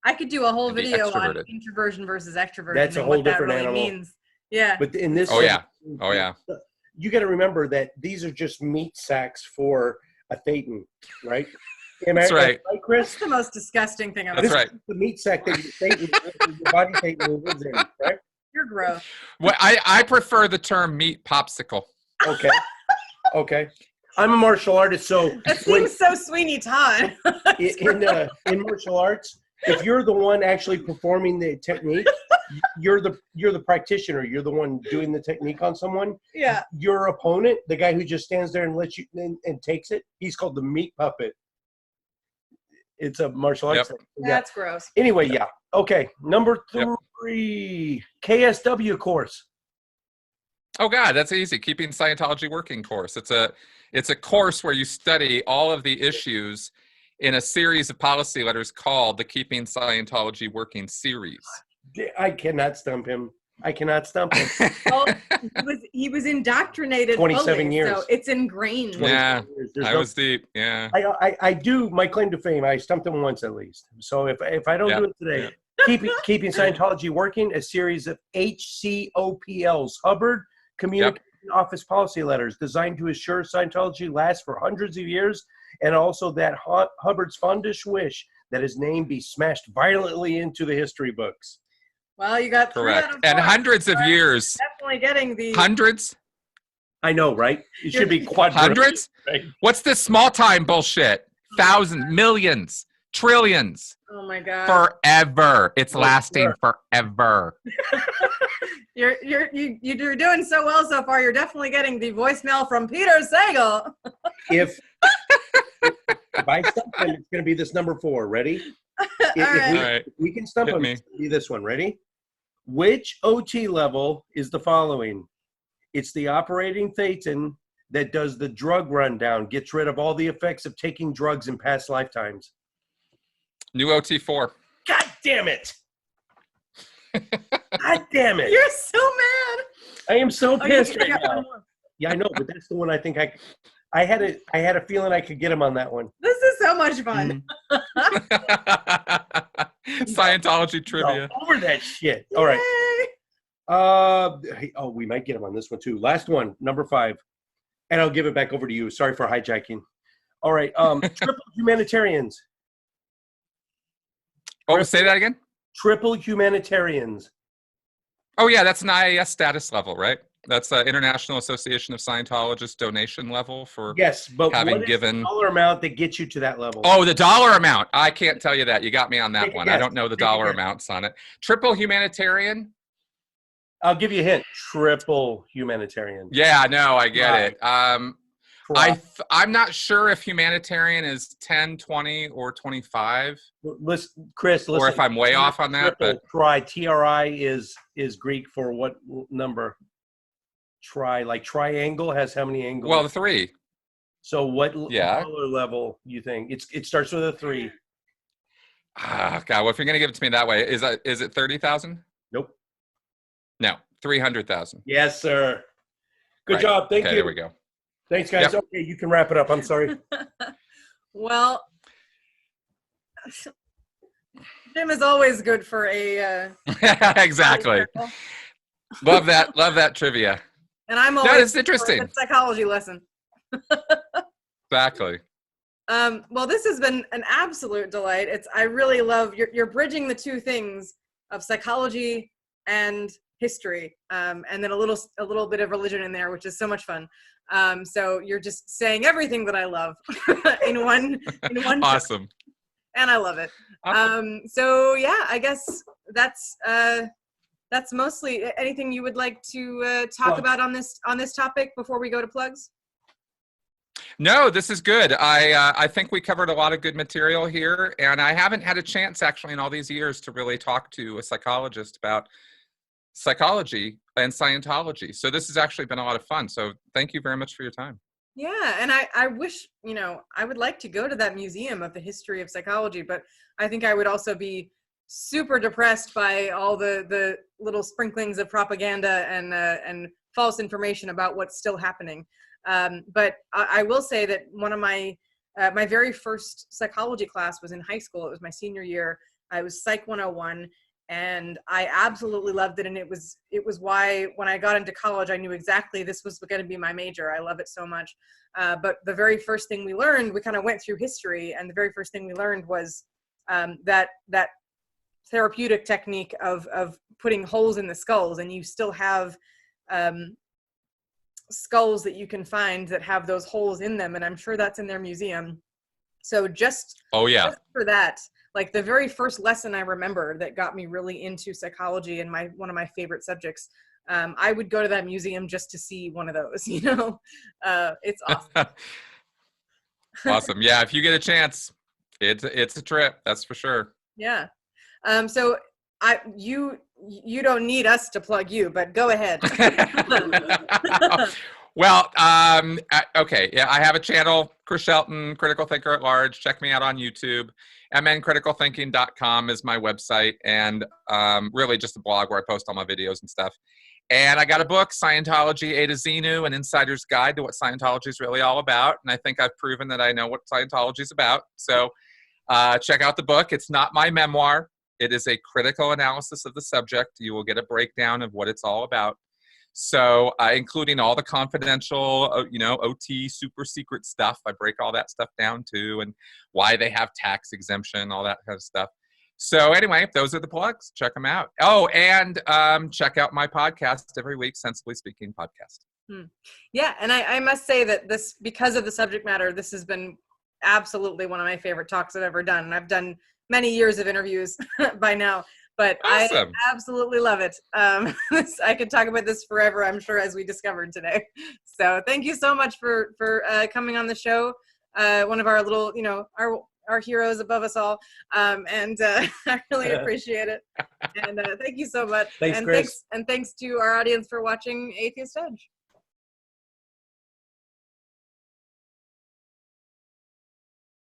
Speaker 2: I could do a whole
Speaker 3: and be
Speaker 2: video on
Speaker 3: extroverted.
Speaker 2: introversion versus extroversion.
Speaker 4: That's a
Speaker 2: and
Speaker 4: whole
Speaker 2: what that
Speaker 4: different
Speaker 2: really
Speaker 4: animal.
Speaker 2: means. Yeah.
Speaker 4: But in this,
Speaker 3: Oh yeah.
Speaker 4: You got to remember that these are just meat sacks for a thetan, right?
Speaker 3: That's right.
Speaker 4: Right, Chris?
Speaker 2: That's the most disgusting thing I've
Speaker 3: That's
Speaker 2: ever
Speaker 3: right.
Speaker 4: This is the meat sack that your thetan, your body thetan lives in, right?
Speaker 2: You're gross.
Speaker 3: Well, I prefer the term meat popsicle.
Speaker 4: Okay. Okay. I'm a martial artist, so
Speaker 2: That seems so Sweeney Todd.
Speaker 4: in martial arts, if you're the one actually performing the technique, you're the practitioner. You're the one doing the technique on someone.
Speaker 2: Yeah.
Speaker 4: Your opponent, the guy who just stands there and lets you and takes it, he's called the meat puppet. It's a martial arts thing. Yeah.
Speaker 2: That's gross.
Speaker 4: Anyway, yeah. Okay. Number 3, KSW course.
Speaker 3: Oh God, that's easy. Keeping Scientology Working course. It's a course where you study all of the issues in a series of policy letters called the Keeping Scientology Working series.
Speaker 4: I cannot stump him.
Speaker 2: Well, he was indoctrinated
Speaker 4: 27
Speaker 2: fully,
Speaker 4: years.
Speaker 2: so it's ingrained.
Speaker 3: Yeah,
Speaker 4: There's
Speaker 3: I
Speaker 4: no-
Speaker 3: was deep. Yeah.
Speaker 4: I do my claim to fame. I stumped him once at least. So if I don't do it today, keeping Scientology Working, a series of HCOPLs, Hubbard Communication Office Policy Letters, designed to assure Scientology lasts for hundreds of years, and also that Hubbard's fondest wish that his name be smashed violently into the history books.
Speaker 2: Well, you got 3 out
Speaker 3: Correct.
Speaker 2: of 4.
Speaker 3: And hundreds of years.
Speaker 2: Definitely getting the
Speaker 3: Hundreds?
Speaker 4: I know, right? It should be quadrillion.
Speaker 3: Hundreds?
Speaker 4: Right?
Speaker 3: What's this small time bullshit? Thousands, millions, trillions.
Speaker 2: Oh my god.
Speaker 3: Forever. It's lasting forever.
Speaker 2: You're doing so well so far. You're definitely getting the voicemail from Peter Sagal.
Speaker 4: If I stump him, it's going to be this number 4. Ready?
Speaker 2: Right.
Speaker 4: If we can stump
Speaker 3: Hit
Speaker 4: him,
Speaker 3: me.
Speaker 4: it's going to be this one. Ready? Which OT level is the following? It's the operating thetan that does the drug rundown, gets rid of all the effects of taking drugs in past lifetimes.
Speaker 3: New OT4.
Speaker 4: God damn it! God damn it!
Speaker 2: You're so mad.
Speaker 4: I am so
Speaker 2: Oh,
Speaker 4: pissed
Speaker 2: you
Speaker 4: right
Speaker 2: got
Speaker 4: now.
Speaker 2: one more.
Speaker 4: Yeah, I know, but that's the one I think I had a feeling I could get him on that one.
Speaker 2: This is so much fun.
Speaker 3: Scientology trivia.
Speaker 4: Over that shit. All right.
Speaker 2: Yay.
Speaker 4: We might get him on this one too. Last one, number 5. And I'll give it back over to you. Sorry for hijacking. All right. Triple humanitarians.
Speaker 3: Oh, say that again?
Speaker 4: Triple humanitarians.
Speaker 3: Oh, yeah, that's an IAS status level, right? That's the International Association of Scientologists donation level for
Speaker 4: Yes, but
Speaker 3: having
Speaker 4: what is
Speaker 3: given.
Speaker 4: the dollar amount that gets you to that level?
Speaker 3: Oh, the dollar amount. I can't tell you that. You got me on that
Speaker 4: Take a
Speaker 3: one.
Speaker 4: guess.
Speaker 3: I don't know the
Speaker 4: Take a
Speaker 3: dollar
Speaker 4: guess.
Speaker 3: amounts on it. Triple humanitarian.
Speaker 4: I'll give you a hint. Triple humanitarian.
Speaker 3: Yeah, no, I get
Speaker 4: Right.
Speaker 3: it. I'm not sure if humanitarian is 10, 20, or 25,
Speaker 4: Listen, Chris, listen.
Speaker 3: or if I'm way off on that.
Speaker 4: Triple,
Speaker 3: But
Speaker 4: try. TRI is Greek for what number? Try, like triangle has how many angles?
Speaker 3: well, the 3.
Speaker 4: So what
Speaker 3: Yeah.
Speaker 4: dollar level you think? It starts with a 3.
Speaker 3: Ah, God, well, if you're gonna give it to me that way, is it 30,000?
Speaker 4: Nope.
Speaker 3: No, 300,000.
Speaker 4: Yes, sir. Good
Speaker 3: Right.
Speaker 4: job. Thank
Speaker 3: Okay,
Speaker 4: you.
Speaker 3: there we go.
Speaker 4: Thanks, guys.
Speaker 3: Yep.
Speaker 4: Okay, you can wrap it up. I'm sorry.
Speaker 2: Well, Jim is always good for a.
Speaker 3: Exactly. Love that trivia.
Speaker 2: And I'm
Speaker 3: That
Speaker 2: always
Speaker 3: is interesting.
Speaker 2: for a psychology lesson.
Speaker 3: Exactly.
Speaker 2: Well, this has been an absolute delight. I really love you're bridging the two things of psychology and history, and then a little bit of religion in there, which is so much fun. So you're just saying everything that I love in one
Speaker 3: Awesome.
Speaker 2: and I love it.
Speaker 3: Awesome.
Speaker 2: So yeah, I guess that's mostly anything you would like to talk
Speaker 4: Plugs.
Speaker 2: about on this topic before we go to plugs.
Speaker 3: No, this is good. I think we covered a lot of good material here, and I haven't had a chance actually in all these years to really talk to a psychologist about psychology and Scientology. So this has actually been a lot of fun. So thank you very much for your time.
Speaker 2: Yeah, and I wish, I would like to go to that museum of the history of psychology, but I think I would also be super depressed by all the little sprinklings of propaganda and false information about what's still happening. But I will say that one of my very first psychology class was in high school. It was my senior year. I was Psych 101, and I absolutely loved it. And it was why when I got into college, I knew exactly this was going to be my major. I love it so much. But the very first thing we learned, we kind of went through history, and the very first thing we learned was that therapeutic technique of putting holes in the skulls, and you still have skulls that you can find that have those holes in them, and I'm sure that's in their museum. So just for that, like the very first lesson I remember that got me really into psychology and one of my favorite subjects, I would go to that museum just to see one of those. It's awesome.
Speaker 3: Awesome. Yeah, if you get a chance, it's a trip, that's for sure.
Speaker 2: Yeah. So you don't need us to plug you, but go ahead.
Speaker 3: Well, okay. Yeah, I have a channel, Chris Shelton, Critical Thinker at Large. Check me out on YouTube. mncriticalthinking.com is my website, and really just a blog where I post all my videos and stuff. And I got a book, Scientology A to Xenu, An Insider's Guide to What Scientology is Really All About. And I think I've proven that I know what Scientology is about. So check out the book. It's not my memoir. It is a critical analysis of the subject. You will get a breakdown of what it's all about. So including all the confidential, OT super secret stuff. I break all that stuff down too, and why they have tax exemption, all that kind of stuff. So anyway, those are the plugs. Check them out. Oh, and check out my podcast every week, Sensibly Speaking podcast.
Speaker 2: Yeah, and I must say that this, because of the subject matter, this has been absolutely one of my favorite talks I've ever done. And I've done many years of interviews by now, but
Speaker 3: Awesome.
Speaker 2: I absolutely love it. I could talk about this forever, I'm sure, as we discovered today. So thank you so much for coming on the show. One of our little, our heroes above us all. And I really appreciate it. And thank you so much.
Speaker 4: Thanks, Chris.
Speaker 2: Thanks to our audience for watching Atheist Edge.